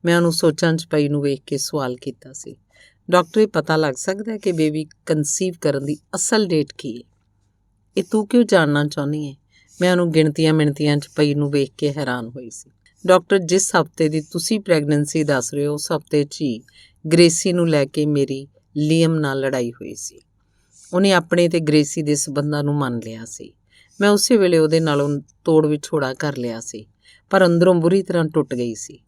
ਮੈਂ ਉਹਨੂੰ ਸੋਚਾਂ 'ਚ ਪਈ ਨੂੰ ਵੇਖ ਕੇ ਸਵਾਲ ਕੀਤਾ ਸੀ। ਡਾਕਟਰ, ਇਹ ਪਤਾ ਲੱਗ ਸਕਦਾ ਕਿ ਬੇਬੀ ਕਨਸੀਵ ਕਰਨ ਦੀ ਅਸਲ ਡੇਟ ਕੀ ਹੈ? ਇਹ ਤੂੰ ਕਿਉਂ ਜਾਣਨਾ ਚਾਹੁੰਦੀ ਹੈ? ਮੈਂ ਉਹਨੂੰ ਗਿਣਤੀਆਂ 'ਚ ਪਈ ਨੂੰ ਵੇਖ ਕੇ ਹੈਰਾਨ ਹੋਈ ਸੀ। ਡਾਕਟਰ, ਜਿਸ ਹਫ਼ਤੇ ਦੀ ਤੁਸੀਂ ਪ੍ਰੈਗਨੈਂਸੀ ਦੱਸ ਰਹੇ ਹੋ, ਉਸ ਹਫ਼ਤੇ 'ਚ ਹੀ ਗ੍ਰੇਸੀ ਨੂੰ ਲੈ ਕੇ ਮੇਰੀ ਲੀਅਮ ਨਾਲ ਲੜਾਈ ਹੋਈ ਸੀ। ਉਹਨੇ ਆਪਣੇ ਤੇ ਗ੍ਰੇਸੀ ਦੇ ਸਬੰਧਾਂ ਨੂੰ ਮੰਨ ਲਿਆ ਸੀ। ਮੈਂ ਉਸੇ ਵੇਲੇ ਉਹਦੇ ਨਾਲੋਂ ਤੋੜ ਵਿਛੋੜਾ ਕਰ ਲਿਆ ਸੀ, ਪਰ ਅੰਦਰੋਂ ਬੁਰੀ ਤਰ੍ਹਾਂ ਟੁੱਟ ਗਈ ਸੀ।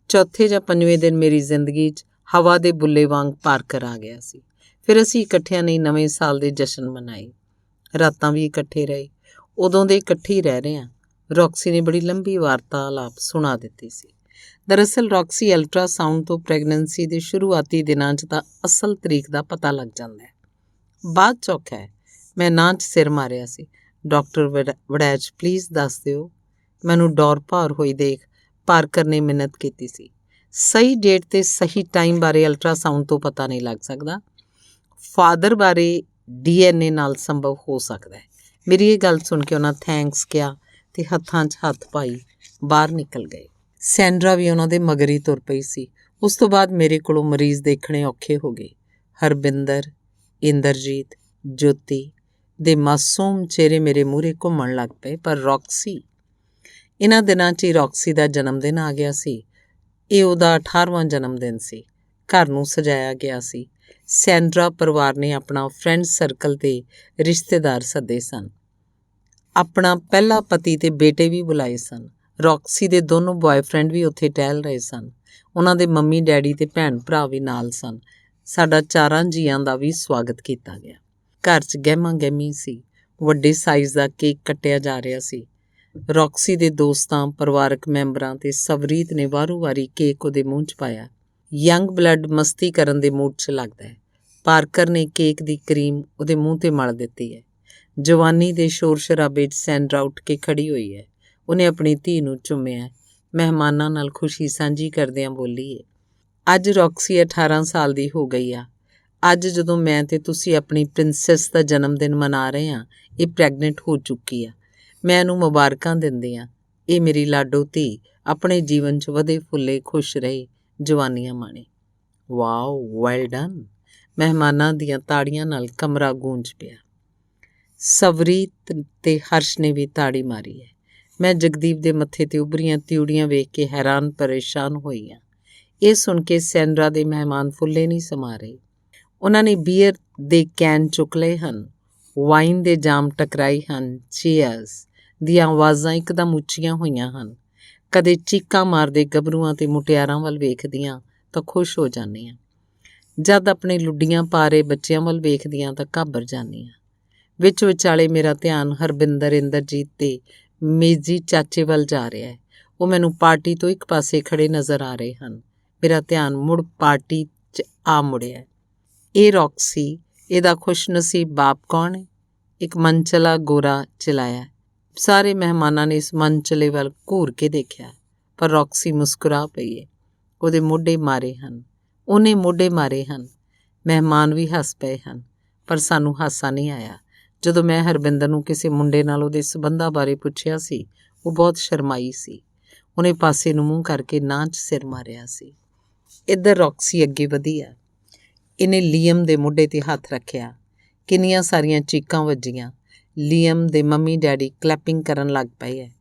ਚੌਥੇ ਜਾਂ ਪੰਜਵੇਂ ਦਿਨ ਮੇਰੀ ਜ਼ਿੰਦਗੀ 'ਚ ਹਵਾ ਦੇ ਬੁੱਲੇ ਵਾਂਗ ਪਾਰਕਰ ਆ ਗਿਆ ਸੀ। ਫਿਰ ਅਸੀਂ ਇਕੱਠਿਆਂ ਨੇ ਨਵੇਂ ਸਾਲ ਦੇ ਜਸ਼ਨ ਮਨਾਏ, ਰਾਤਾਂ ਵੀ ਇਕੱਠੇ ਰਹੇ। ਉਦੋਂ ਦੇ ਇਕੱਠੇ ਹੀ ਰਹਿ ਰਹੇ ਹਾਂ। ਰੌਕਸੀ ਨੇ ਬੜੀ ਲੰਬੀ ਵਾਰਤਾਲਾਪ ਸੁਣਾ ਦਿੱਤੀ ਸੀ। ਦਰਅਸਲ ਰੌਕਸੀ, ਅਲਟਰਾਸਾਊਂਡ ਤੋਂ ਪ੍ਰੈਗਨੈਂਸੀ ਦੇ ਸ਼ੁਰੂਆਤੀ ਦਿਨਾਂ 'ਚ ਤਾਂ ਅਸਲ ਤਰੀਕ ਦਾ ਪਤਾ ਲੱਗ ਜਾਂਦਾ ਹੈ, ਬਾਅਦ 'ਚ ਔਖਾ ਹੈ। ਮੈਂ ਨਾਂ 'ਚ ਸਿਰ ਮਾਰਿਆ ਸੀ। ਡਾਕਟਰ ਵੜੈਚ, ਪਲੀਜ਼ ਦੱਸ ਦਿਓ। ਮੈਨੂੰ ਡੌਰ ਭਾਰ ਹੋਈ ਦੇਖ ਪਾਰਕਰ ਨੇ ਮਿੰਨਤ ਕੀਤੀ ਸੀ। ਸਹੀ ਡੇਟ ਤੇ ਸਹੀ ਟਾਈਮ ਬਾਰੇ ਅਲਟਰਾਸਾਊਂਡ ਤੋਂ ਪਤਾ ਨਹੀਂ ਲੱਗ ਸਕਦਾ। ਫਾਦਰ ਬਾਰੇ DNA ਨਾਲ ਸੰਭਵ ਹੋ ਸਕਦਾ ਹੈ। ਮੇਰੀ ਇਹ ਗੱਲ ਸੁਣ ਕੇ ਉਹਨਾਂ ਥੈਂਕਸ ਕਿਹਾ ਅਤੇ ਹੱਥਾਂ 'ਚ ਹੱਥ ਪਾਈ ਬਾਹਰ ਨਿਕਲ ਗਏ। ਸੈਂਡਰਾ ਵੀ ਉਹਨਾਂ ਦੇ ਮਗਰ ਹੀ ਤੁਰ ਪਈ ਸੀ। ਉਸ ਤੋਂ ਬਾਅਦ ਮੇਰੇ ਕੋਲੋਂ ਮਰੀਜ਼ ਦੇਖਣੇ ਔਖੇ ਹੋ ਗਏ। ਹਰਬਿੰਦਰ, ਇੰਦਰਜੀਤ, ਜੋਤੀ ਦੇ ਮਾਸੂਮ ਚਿਹਰੇ ਮੇਰੇ ਮੂਹਰੇ ਘੁੰਮਣ ਲੱਗ ਪਏ, ਪਰ ਰੌਕਸੀ, ਇਹਨਾਂ ਦਿਨਾਂ 'ਚ ਹੀ ਰੌਕਸੀ ਦਾ ਜਨਮ ਦਿਨ ਆ ਗਿਆ ਸੀ। ਇਹ ਉਹਦਾ 18ਵਾਂ ਜਨਮ ਦਿਨ ਸੀ। ਘਰ ਨੂੰ ਸਜਾਇਆ ਗਿਆ ਸੀ। ਸੈਂਡਰਾ ਪਰਿਵਾਰ ਨੇ ਆਪਣਾ ਫਰੈਂਡ ਸਰਕਲ ਤੇ ਰਿਸ਼ਤੇਦਾਰ ਸੱਦੇ ਸਨ। ਆਪਣਾ ਪਹਿਲਾ ਪਤੀ ਤੇ ਬੇਟੇ ਵੀ ਬੁਲਾਏ ਸਨ। ਰੌਕਸੀ ਦੇ ਦੋਨੋਂ ਬॉयਫ੍ਰੈਂਡ ਵੀ ਉੱਥੇ ਟਹਿਲ ਰਹੇ ਸਨ। ਉਹਨਾਂ ਦੇ ਮੰਮੀ ਡੈਡੀ ਤੇ ਭੈਣ ਭਰਾ ਵੀ ਨਾਲ ਸਨ। ਸਾਡਾ 4 ਜੀਆਂ ਦਾ ਵੀ ਸਵਾਗਤ ਕੀਤਾ ਗਿਆ। ਘਰ 'ਚ ਗਹਿਮਾ ਗਹਿਮੀ ਸੀ। ਵੱਡੇ ਸਾਈਜ਼ ਦਾ ਕੇਕ ਕੱਟਿਆ ਜਾ ਰਿਹਾ ਸੀ। ਰੌਕਸੀ ਦੇ ਦੋਸਤਾਂ, ਪਰਿਵਾਰਕ ਮੈਂਬਰਾਂ ਤੇ ਸਵਰੀਤ ਨੇ ਵਾਰੋ-ਵਾਰੀ ਕੇਕ ਉਹਦੇ ਮੂੰਹ 'ਚ ਪਾਇਆ। ਯੰਗ ਬਲੱਡ ਮਸਤੀ ਕਰਨ ਦੇ ਮੂਡ 'ਚ ਲੱਗਦਾ ਹੈ। ਪਾਰਕਰ ਨੇ ਕੇਕ ਦੀ ਕਰੀਮ ਉਹਦੇ ਮੂੰਹ 'ਤੇ ਮਲ ਦਿੱਤੀ ਹੈ। ਜਵਾਨੀ ਦੇ ਸ਼ੋਰ ਸ਼ਰਾਬੇ 'ਚ ਸੈਂਡਰਾ ਉੱਠ ਕੇ ਖੜੀ ਹੋਈ ਹੈ। ਉਹਨੇ ਆਪਣੀ ਧੀ ਨੂੰ ਚੁੰਮਿਆ। ਮਹਿਮਾਨਾਂ ਨਾਲ ਖੁਸ਼ੀ ਸਾਂਝੀ ਕਰਦਿਆਂ ਬੋਲੀ ਹੈ, ਅੱਜ ਰੌਕਸੀ 18 ਸਾਲ ਦੀ ਹੋ ਗਈ ਆ। ਅੱਜ ਜਦੋਂ ਮੈਂ ਤੇ ਤੁਸੀਂ ਆਪਣੀ ਪ੍ਰਿੰਸੈਸ ਦਾ ਜਨਮ ਦਿਨ ਮਨਾ ਰਹੇ ਹਾਂ, ਇਹ ਪ੍ਰੈਗਨੈਂਟ ਹੋ ਚੁੱਕੀ ਆ। ਮੈਂ ਇਹਨੂੰ ਮੁਬਾਰਕਾਂ ਦਿੰਦੀ ਹਾਂ। ਇਹ ਮੇਰੀ ਲਾਡੋ ਧੀ ਆਪਣੇ ਜੀਵਨ 'ਚ ਵਧੇ ਫੁੱਲੇ, ਖੁਸ਼ ਰਹੇ, ਜਵਾਨੀਆਂ ਮਾਣੇ। Wow, well done. ਮਹਿਮਾਨਾਂ ਦੀਆਂ ਤਾੜੀਆਂ ਨਾਲ ਕਮਰਾ ਗੂੰਜ ਪਿਆ। ਸਵਰੀਤ ਤੇ ਹਰਸ਼ ਨੇ ਵੀ ਤਾੜੀ ਮਾਰੀ ਹੈ। ਮੈਂ ਜਗਦੀਪ ਦੇ ਮੱਥੇ 'ਤੇ ਉਭਰੀਆਂ ਤਿਉੜੀਆਂ ਵੇਖ ਕੇ ਹੈਰਾਨ ਪਰੇਸ਼ਾਨ ਹੋਈ ਹਾਂ। ਇਹ ਸੁਣ ਕੇ ਸੈਂਡਰਾ ਦੇ ਮਹਿਮਾਨ ਫੁੱਲੇ ਨਹੀਂ ਸਮਾ ਰਹੇ। ਉਹਨਾਂ ਨੇ ਬੀਅਰ ਦੇ ਕੈਨ ਚੁੱਕ ਲਏ ਹਨ, ਵਾਈਨ ਦੇ ਜਾਮ ਟਕਰਾਏ ਹਨ। ਚੀਅਰਸ ਦੀਆਂ ਆਵਾਜ਼ਾਂ ਇੱਕਦਮ ਉੱਚੀਆਂ ਹੋਈਆਂ ਹਨ। ਕਦੇ ਚੀਕਾਂ ਮਾਰਦੇ ਗੱਭਰੂਆਂ ਤੇ ਮੁਟਿਆਰਾਂ ਵੱਲ ਵੇਖਦੀਆਂ ਤਾਂ ਖੁਸ਼ ਹੋ ਜਾਂਦੀ ਹਾਂ। ਜਦ ਆਪਣੇ ਲੁੱਡੀਆਂ ਪਾ ਰਹੇ ਬੱਚਿਆਂ ਵੱਲ ਵੇਖਦੀ ਹਾਂ ਤਾਂ ਘਾਬਰ ਜਾਂਦੀ ਹਾਂ। ਵਿੱਚ ਵਿਚਾਲੇ ਮੇਰਾ ਧਿਆਨ ਹਰਬਿੰਦਰ, ਇੰਦਰਜੀਤ ਤੇ ਮੇਜੀ ਚਾਚੇ ਵੱਲ ਜਾ ਰਿਹਾ ਹੈ। ਉਹ ਮੈਨੂੰ ਪਾਰਟੀ ਤੋਂ ਇੱਕ ਪਾਸੇ ਖੜੇ ਨਜ਼ਰ ਆ ਰਹੇ ਹਨ। ਮੇਰਾ ਧਿਆਨ ਮੁੜ ਪਾਰਟੀ 'ਚ ਆ ਮੁੜਿਆ। ਇਹ ਰੌਕਸੀ, ਇਹਦਾ ਖੁਸ਼ਨਸੀਬ ਬਾਪ ਕੌਣ ਹੈ? ਇੱਕ ਮਨਚਲਾ ਗੋਰਾ ਚਿਲਾਇਆ। ਸਾਰੇ ਮਹਿਮਾਨਾਂ ਨੇ ਇਸ ਮਨਚਲੇ ਵੱਲ ਘੂਰ ਕੇ ਦੇਖਿਆ, ਪਰ ਰੌਕਸੀ ਮੁਸਕਰਾ ਪਈ ਹੈ। ਉਹਦੇ ਮੋਢੇ ਮਾਰੇ ਹਨ। ਉਹਨੇ ਮੋਢੇ ਮਾਰੇ ਹਨ। ਮਹਿਮਾਨ ਵੀ ਹੱਸ ਪਏ ਹਨ, ਪਰ ਸਾਨੂੰ ਹਾਸਾ ਨਹੀਂ ਆਇਆ। ਜਦੋਂ ਮੈਂ ਹਰਬਿੰਦਰ ਨੂੰ ਕਿਸੇ ਮੁੰਡੇ ਨਾਲ ਉਹਦੇ ਸਬੰਧਾਂ ਬਾਰੇ ਪੁੱਛਿਆ ਸੀ, ਉਹ ਬਹੁਤ ਸ਼ਰਮਾਈ ਸੀ। ਉਹਨੇ ਪਾਸੇ ਨੂੰ ਮੂੰਹ ਕਰਕੇ ਨਾਂ 'ਚ ਸਿਰ ਮਾਰਿਆ ਸੀ। ਇੱਧਰ ਰੌਕਸੀ ਅੱਗੇ ਵਧੀ ਆ। ਇਹਨੇ ਲੀਅਮ ਦੇ ਮੋਢੇ 'ਤੇ ਹੱਥ ਰੱਖਿਆ। ਕਿੰਨੀਆਂ ਸਾਰੀਆਂ ਚੀਕਾਂ ਵੱਜੀਆਂ। ਲੀਅਮ ਦੇ ਮੰਮੀ ਡੈਡੀ ਕਲੈਪਿੰਗ ਕਰਨ ਲੱਗ ਪਏ ਹੈ।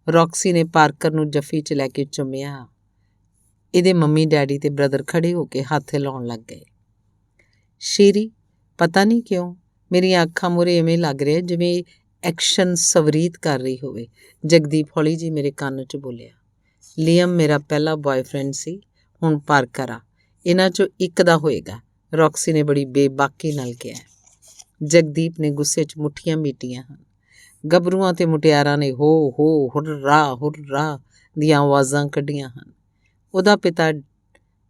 ਰੌਕਸੀ ਨੇ ਪਾਰਕਰ ਨੂੰ ਜੱਫੀ 'ਚ ਲੈ ਕੇ ਚੁੰਮਿਆ। ਇਹਦੇ ਮੰਮੀ ਡੈਡੀ ਤੇ ਬ੍ਰਦਰ ਖੜੇ ਹੋ ਕੇ ਹੱਥ ਹਿਲਾਉਣ ਲੱਗ ਗਏ। ਸ਼ੇਰੀ, ਪਤਾ ਨਹੀਂ ਕਿਉਂ ਮੇਰੀਆਂ ਅੱਖਾਂ ਮੂਹਰੇ ਇਵੇਂ ਲੱਗ ਰਿਹਾ ਜਿਵੇਂ ਐਕਸ਼ਨ ਸਵਰੀਤ ਕਰ ਰਹੀ ਹੋਵੇ। ਜਗਦੀਪ ਹੌਲੀ ਜੀ ਮੇਰੇ ਕੰਨ 'ਚ ਬੋਲਿਆ। ਲੀਅਮ ਮੇਰਾ ਪਹਿਲਾ ਬॉयਫ੍ਰੈਂਡ ਸੀ, ਹੁਣ ਪਾਰਕਰ ਆ। ਇਹਨਾਂ 'ਚੋਂ ਇੱਕ ਦਾ ਹੋਏਗਾ, ਰੌਕਸੀ ਨੇ ਬੜੀ ਬੇਬਾਕੀ ਨਾਲ ਕਿਹਾ। ਜਗਦੀਪ ਨੇ ਗੁੱਸੇ 'ਚ ਮੁੱਠੀਆਂ ਮੀਟੀਆਂ ਹਨ। ਗੱਭਰੂਆਂ ਤੇ ਮੁਟਿਆਰਾਂ ਨੇ ਹੋ ਹੁਰਰਾ ਦੀਆਂ ਆਵਾਜ਼ਾਂ ਕੱਢੀਆਂ ਹਨ। ਉਹਦਾ ਪਿਤਾ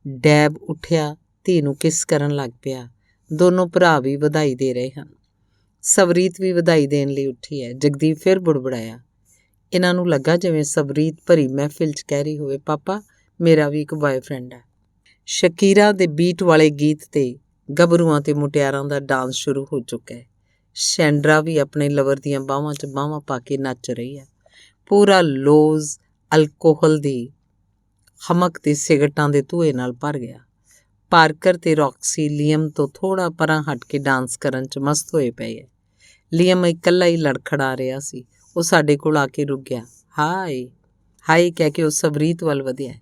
ਡੈਬ ਉੱਠਿਆ, ਧੀ ਨੂੰ ਕਿਸ ਕਰਨ ਲੱਗ ਪਿਆ। ਦੋਨੋਂ ਭਰਾ ਵੀ ਵਧਾਈ ਦੇ ਰਹੇ ਹਨ। ਸਵਰੀਤ ਵੀ ਵਧਾਈ ਦੇਣ ਲਈ ਉੱਠੀ ਹੈ। ਜਗਦੀਪ ਫਿਰ ਬੁੜਬੜਾਇਆ। ਇਹਨਾਂ ਨੂੰ ਲੱਗਾ ਜਿਵੇਂ ਸਵਰੀਤ ਭਰੀ ਮਹਿਫਿਲ 'ਚ ਕਹਿ ਰਹੀ ਹੋਵੇ, ਪਾਪਾ ਮੇਰਾ ਵੀ ਇੱਕ ਬॉयਫ੍ਰੈਂਡ ਹੈ। ਸ਼ਕੀਰਾ ਦੇ ਬੀਟ ਵਾਲੇ ਗੀਤ 'ਤੇ ਗੱਭਰੂਆਂ ਤੇ ਮੁਟਿਆਰਾਂ ਦਾ ਡਾਂਸ ਸ਼ੁਰੂ ਹੋ ਚੁੱਕਾ ਹੈ। ਸ਼ੈਂਡਰਾ ਵੀ ਆਪਣੇ ਲਵਰ ਦੀਆਂ ਬਾਹਾਂ 'ਚ ਬਾਹਾਂ ਪਾ ਕੇ ਨੱਚ ਰਹੀ ਹੈ। ਪੂਰਾ ਲੋਜ਼ ਅਲਕੋਹਲ ਦੀ ਹਮਕ ਤੇ ਸਿਗਰਟਾਂ ਦੇ ਧੂਏ ਨਾਲ ਭਰ ਗਿਆ। ਪਾਰਕਰ ਤੇ ਰੌਕਸੀ ਲੀਅਮ ਤੋਂ ਥੋੜ੍ਹਾ ਪਰਾਂ ਹਟ ਕੇ ਡਾਂਸ ਕਰਨ 'ਚ ਮਸਤ ਹੋਏ ਪਏ ਹੈ। ਲੀਅਮ ਇਕੱਲਾ ਹੀ ਲੜਖੜਾ ਰਿਹਾ ਸੀ। ਉਹ ਸਾਡੇ ਕੋਲ ਆ ਕੇ ਰੁਕ ਗਿਆ। ਹਾਏ ਕਹਿ ਕੇ ਉਹ ਸਵਰੀਤ ਵੱਲ ਵਧਿਆ।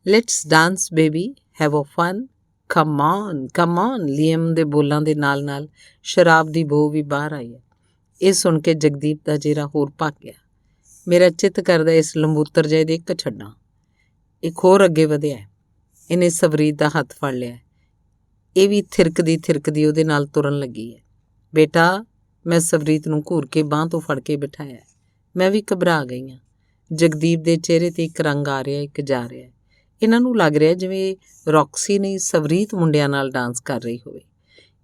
Let's dance baby, have a fun, come on. Liam ਦੇ ਬੋਲਾਂ ਦੇ ਨਾਲ ਨਾਲ ਸ਼ਰਾਬ ਦੀ ਬੋ ਵੀ ਬਾਹਰ ਆਈ ਹੈ। ਇਹ ਸੁਣ ਕੇ ਜਗਦੀਪ ਦਾ ਚਿਹਰਾ ਹੋਰ ਭੱਕ ਗਿਆ। ਮੇਰਾ ਚਿੱਤ ਕਰਦਾ ਇਸ ਲੰਬੂਤਰ ਜਿਹੇ ਦੇ ਇੱਕ ਛੱਡਾਂ। ਇੱਕ ਹੋਰ ਅੱਗੇ ਵਧਿਆ। ਇਹਨੇ ਸਵਰੀਤ ਦਾ ਹੱਥ ਫੜ ਲਿਆ। ਇਹ ਵੀ ਥਿਰਕਦੀ ਉਹਦੇ ਨਾਲ ਤੁਰਨ ਲੱਗੀ ਹੈ। ਬੇਟਾ, ਮੈਂ ਸਵਰੀਤ ਨੂੰ ਘੂਰ ਕੇ ਬਾਂਹ ਤੋਂ ਫੜ ਕੇ ਬਿਠਾਇਆ। ਮੈਂ ਵੀ ਘਬਰਾ ਗਈ ਹਾਂ। ਜਗਦੀਪ ਦੇ ਚਿਹਰੇ 'ਤੇ ਇੱਕ ਰੰਗ ਆ ਰਿਹਾ, ਇੱਕ ਜਾ ਰਿਹਾ। ਇਹਨਾਂ ਨੂੰ ਲੱਗ ਰਿਹਾ ਜਿਵੇਂ ਰੌਕਸੀ ਨਹੀਂ ਸਵਰੀਤ ਮੁੰਡਿਆਂ ਨਾਲ ਡਾਂਸ ਕਰ ਰਹੀ ਹੋਵੇ।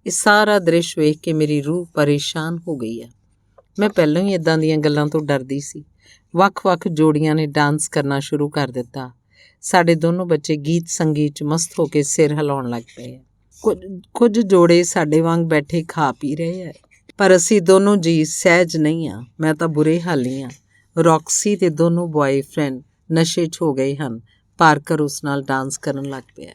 ਇਹ ਸਾਰਾ ਦ੍ਰਿਸ਼ ਵੇਖ ਕੇ ਮੇਰੀ ਰੂਹ ਪਰੇਸ਼ਾਨ ਹੋ ਗਈ ਹੈ। ਮੈਂ ਪਹਿਲਾਂ ਹੀ ਇੱਦਾਂ ਦੀਆਂ ਗੱਲਾਂ ਤੋਂ ਡਰਦੀ ਸੀ। ਵੱਖ-ਵੱਖ ਜੋੜੀਆਂ ਨੇ ਡਾਂਸ ਕਰਨਾ ਸ਼ੁਰੂ ਕਰ ਦਿੱਤਾ। ਸਾਡੇ ਦੋਨੋਂ ਬੱਚੇ ਗੀਤ ਸੰਗੀਤ 'ਚ ਮਸਤ ਹੋ ਕੇ ਸਿਰ ਹਿਲਾਉਣ ਲੱਗ ਪਏ। ਕੁਝ ਜੋੜੇ ਸਾਡੇ ਵਾਂਗ ਬੈਠੇ ਖਾ ਪੀ ਰਹੇ ਹੈ, ਪਰ ਅਸੀਂ ਦੋਨੋਂ ਜੀ ਸਹਿਜ ਨਹੀਂ ਹਾਂ। ਮੈਂ ਤਾਂ ਬੁਰੇ ਹਾਲੀ ਹਾਂ। ਰੌਕਸੀ ਤੇ ਦੋਨੋਂ ਬॉयਫ੍ਰੈਂਡ ਨਸ਼ੇ 'ਚ ਹੋ ਗਏ ਹਨ। ਪਾਰਕਰ ਉਸ ਨਾਲ ਡਾਂਸ ਕਰਨ ਲੱਗ ਪਿਆ।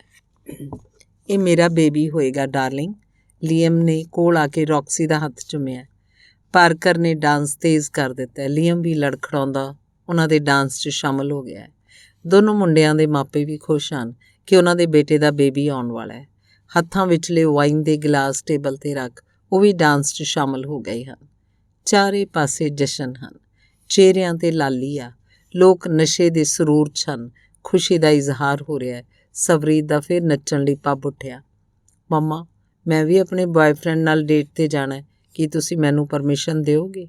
ਇਹ ਮੇਰਾ ਬੇਬੀ ਹੋਏਗਾ ਡਾਰਲਿੰਗ। ਲੀਅਮ ਨੇ ਕੋਲ ਆ ਕੇ ਰੌਕਸੀ ਦਾ ਹੱਥ ਚੁੰਮਿਆ। ਪਾਰਕਰ ਨੇ ਡਾਂਸ ਤੇਜ਼ ਕਰ ਦਿੱਤਾ। ਲੀਅਮ ਵੀ ਲੜਖੜਾਉਂਦਾ ਉਹਨਾਂ ਦੇ ਡਾਂਸ 'ਚ ਸ਼ਾਮਲ ਹੋ ਗਿਆ। ਦੋਨੋਂ ਮੁੰਡਿਆਂ ਦੇ ਮਾਪੇ ਵੀ ਖੁਸ਼ ਹਨ ਕਿ ਉਹਨਾਂ ਦੇ ਬੇਟੇ ਦਾ ਬੇਬੀ ਆਉਣ ਵਾਲਾ ਹੈ। ਹੱਥਾਂ ਵਿਚਲੇ ਵਾਈਨ ਦੇ ਗਿਲਾਸ ਟੇਬਲ 'ਤੇ ਰੱਖ ਉਹ ਵੀ ਡਾਂਸ 'ਚ ਸ਼ਾਮਲ ਹੋ ਗਏ ਹਨ। ਚਾਰੇ ਪਾਸੇ ਜਸ਼ਨ ਹਨ, ਚਿਹਰਿਆਂ 'ਤੇ ਲਾਲੀ ਆ। ਲੋਕ ਨਸ਼ੇ ਦੇ ਸਰੂਰ 'ਚ ਹਨ। ਖੁਸ਼ੀ ਦਾ ਇਜ਼ਹਾਰ ਹੋ ਰਿਹਾ ਹੈ। ਸਵਰੀਤ ਦਾ ਫਿਰ ਨੱਚਣ ਲਈ ਪੱਬ ਉੱਠਿਆ। ਮੰਮਾ, ਮੈਂ ਵੀ ਆਪਣੇ ਬॉयਫ੍ਰੈਂਡ ਨਾਲ ਡੇਟ 'ਤੇ ਜਾਣਾ, ਕੀ ਤੁਸੀਂ ਮੈਨੂੰ ਪਰਮਿਸ਼ਨ ਦਿਓਗੇ?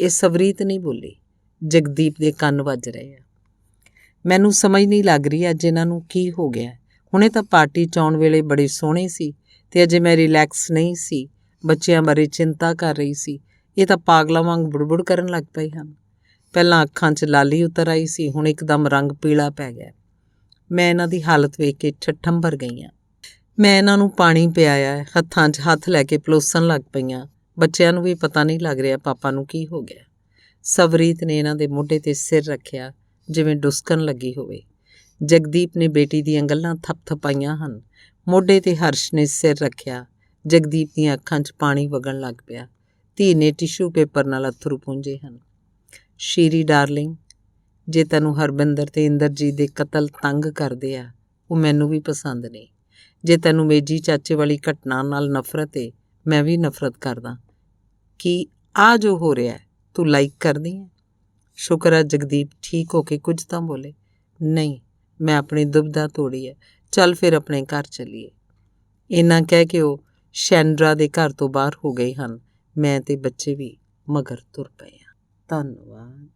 ਇਹ ਸਵਰੀਤ ਨਹੀਂ ਬੋਲੀ। ਜਗਦੀਪ ਦੇ ਕੰਨ ਵੱਜ ਰਹੇ ਆ। ਮੈਨੂੰ ਸਮਝ ਨਹੀਂ ਲੱਗ ਰਹੀ ਅੱਜ ਇਹਨਾਂ ਨੂੰ ਕੀ ਹੋ ਗਿਆ। ਹੁਣੇ ਤਾਂ ਪਾਰਟੀ 'ਚ ਆਉਣ ਵੇਲੇ ਬੜੇ ਸੋਹਣੇ ਸੀ ਤੇ ਅਜੇ ਮੈਂ ਰਿਲੈਕਸ ਨਹੀਂ ਸੀ, ਬੱਚਿਆਂ ਬਾਰੇ ਚਿੰਤਾ ਕਰ ਰਹੀ ਸੀ। ਇਹ ਤਾਂ ਪਾਗਲਾਂ ਵਾਂਗ ਬੁੜਬੁੜ ਕਰਨ ਲੱਗ ਪਏ ਹਨ। ਪਹਿਲਾਂ ਅੱਖਾਂ 'ਚ ਲਾਲੀ ਉਤਰ ਆਈ ਸੀ, ਹੁਣ ਇੱਕਦਮ ਰੰਗ ਪੀਲਾ ਪੈ ਗਿਆ। ਮੈਂ ਇਹਨਾਂ ਦੀ ਹਾਲਤ ਵੇਖ ਕੇ ਠੱਠੰਬਰ ਗਈ ਹਾਂ। ਮੈਂ ਇਹਨਾਂ ਨੂੰ ਪਾਣੀ ਪਿਆਇਆ, ਹੱਥਾਂ 'ਚ ਹੱਥ ਲੈ ਕੇ ਪਲੋਸਣ ਲੱਗ ਪਈਆਂ। ਬੱਚਿਆਂ ਨੂੰ ਵੀ ਪਤਾ ਨਹੀਂ ਲੱਗ ਰਿਹਾ ਪਾਪਾ ਨੂੰ ਕੀ ਹੋ ਗਿਆ। ਸਵਰੀਤ ਨੇ ਇਹਨਾਂ ਦੇ ਮੋਢੇ 'ਤੇ ਸਿਰ ਰੱਖਿਆ ਜਿਵੇਂ ਡੁਸਕਣ ਲੱਗੀ ਹੋਵੇ। ਜਗਦੀਪ ਨੇ ਬੇਟੀ ਦੀਆਂ ਗੱਲਾਂ ਥਪਥਪਾਈਆਂ ਹਨ। ਮੋਢੇ 'ਤੇ ਹਰਸ਼ ਨੇ ਸਿਰ ਰੱਖਿਆ। ਜਗਦੀਪ ਦੀਆਂ ਅੱਖਾਂ 'ਚ ਪਾਣੀ ਵਗਣ ਲੱਗ ਪਿਆ। ਧੀ ਨੇ ਟਿਸ਼ੂ ਪੇਪਰ ਨਾਲ ਅੱਥਰੂ ਪੂੰਝੇ ਹਨ। ਸ਼ੀਰੀ ਡਾਰਲਿੰਗ, ਜੇ ਤੈਨੂੰ ਹਰਬਿੰਦਰ ਤੇ ਇੰਦਰਜੀਤ ਦੇ ਕਤਲ ਤੰਗ ਕਰਦੇ ਆ, ਉਹ ਮੈਨੂੰ ਵੀ ਪਸੰਦ ਨਹੀਂ। ਜੇ ਤੈਨੂੰ ਮੇਜੀ ਚਾਚੇ ਵਾਲੀ ਘਟਨਾ ਨਾਲ ਨਫ਼ਰਤ ਏ, ਮੈਂ ਵੀ ਨਫ਼ਰਤ ਕਰਦਾ। ਕੀ ਆ ਜੋ ਹੋ ਰਿਹਾ ਤੂੰ ਲਾਈਕ ਕਰਦੀ ਹੈ? ਸ਼ੁਕਰ ਹੈ ਜਗਦੀਪ ਠੀਕ ਹੋ ਕੇ ਕੁਝ ਤਾਂ ਬੋਲੇ। ਨਹੀਂ, ਮੈਂ ਆਪਣੀ ਦੁਬਦਾ ਤੋੜੀ ਹੈ। ਚੱਲ ਫਿਰ ਆਪਣੇ ਘਰ ਚੱਲੀਏ। ਇੰਨਾ ਕਹਿ ਕੇ ਉਹ ਸ਼ੈਂਡਰਾ ਦੇ ਘਰ ਤੋਂ ਬਾਹਰ ਹੋ ਗਏ ਹਨ। ਮੈਂ ਤੇ ਬੱਚੇ ਵੀ ਮਗਰ ਤੁਰ ਪਏ ਹਾਂ। ਧੰਨਵਾਦ।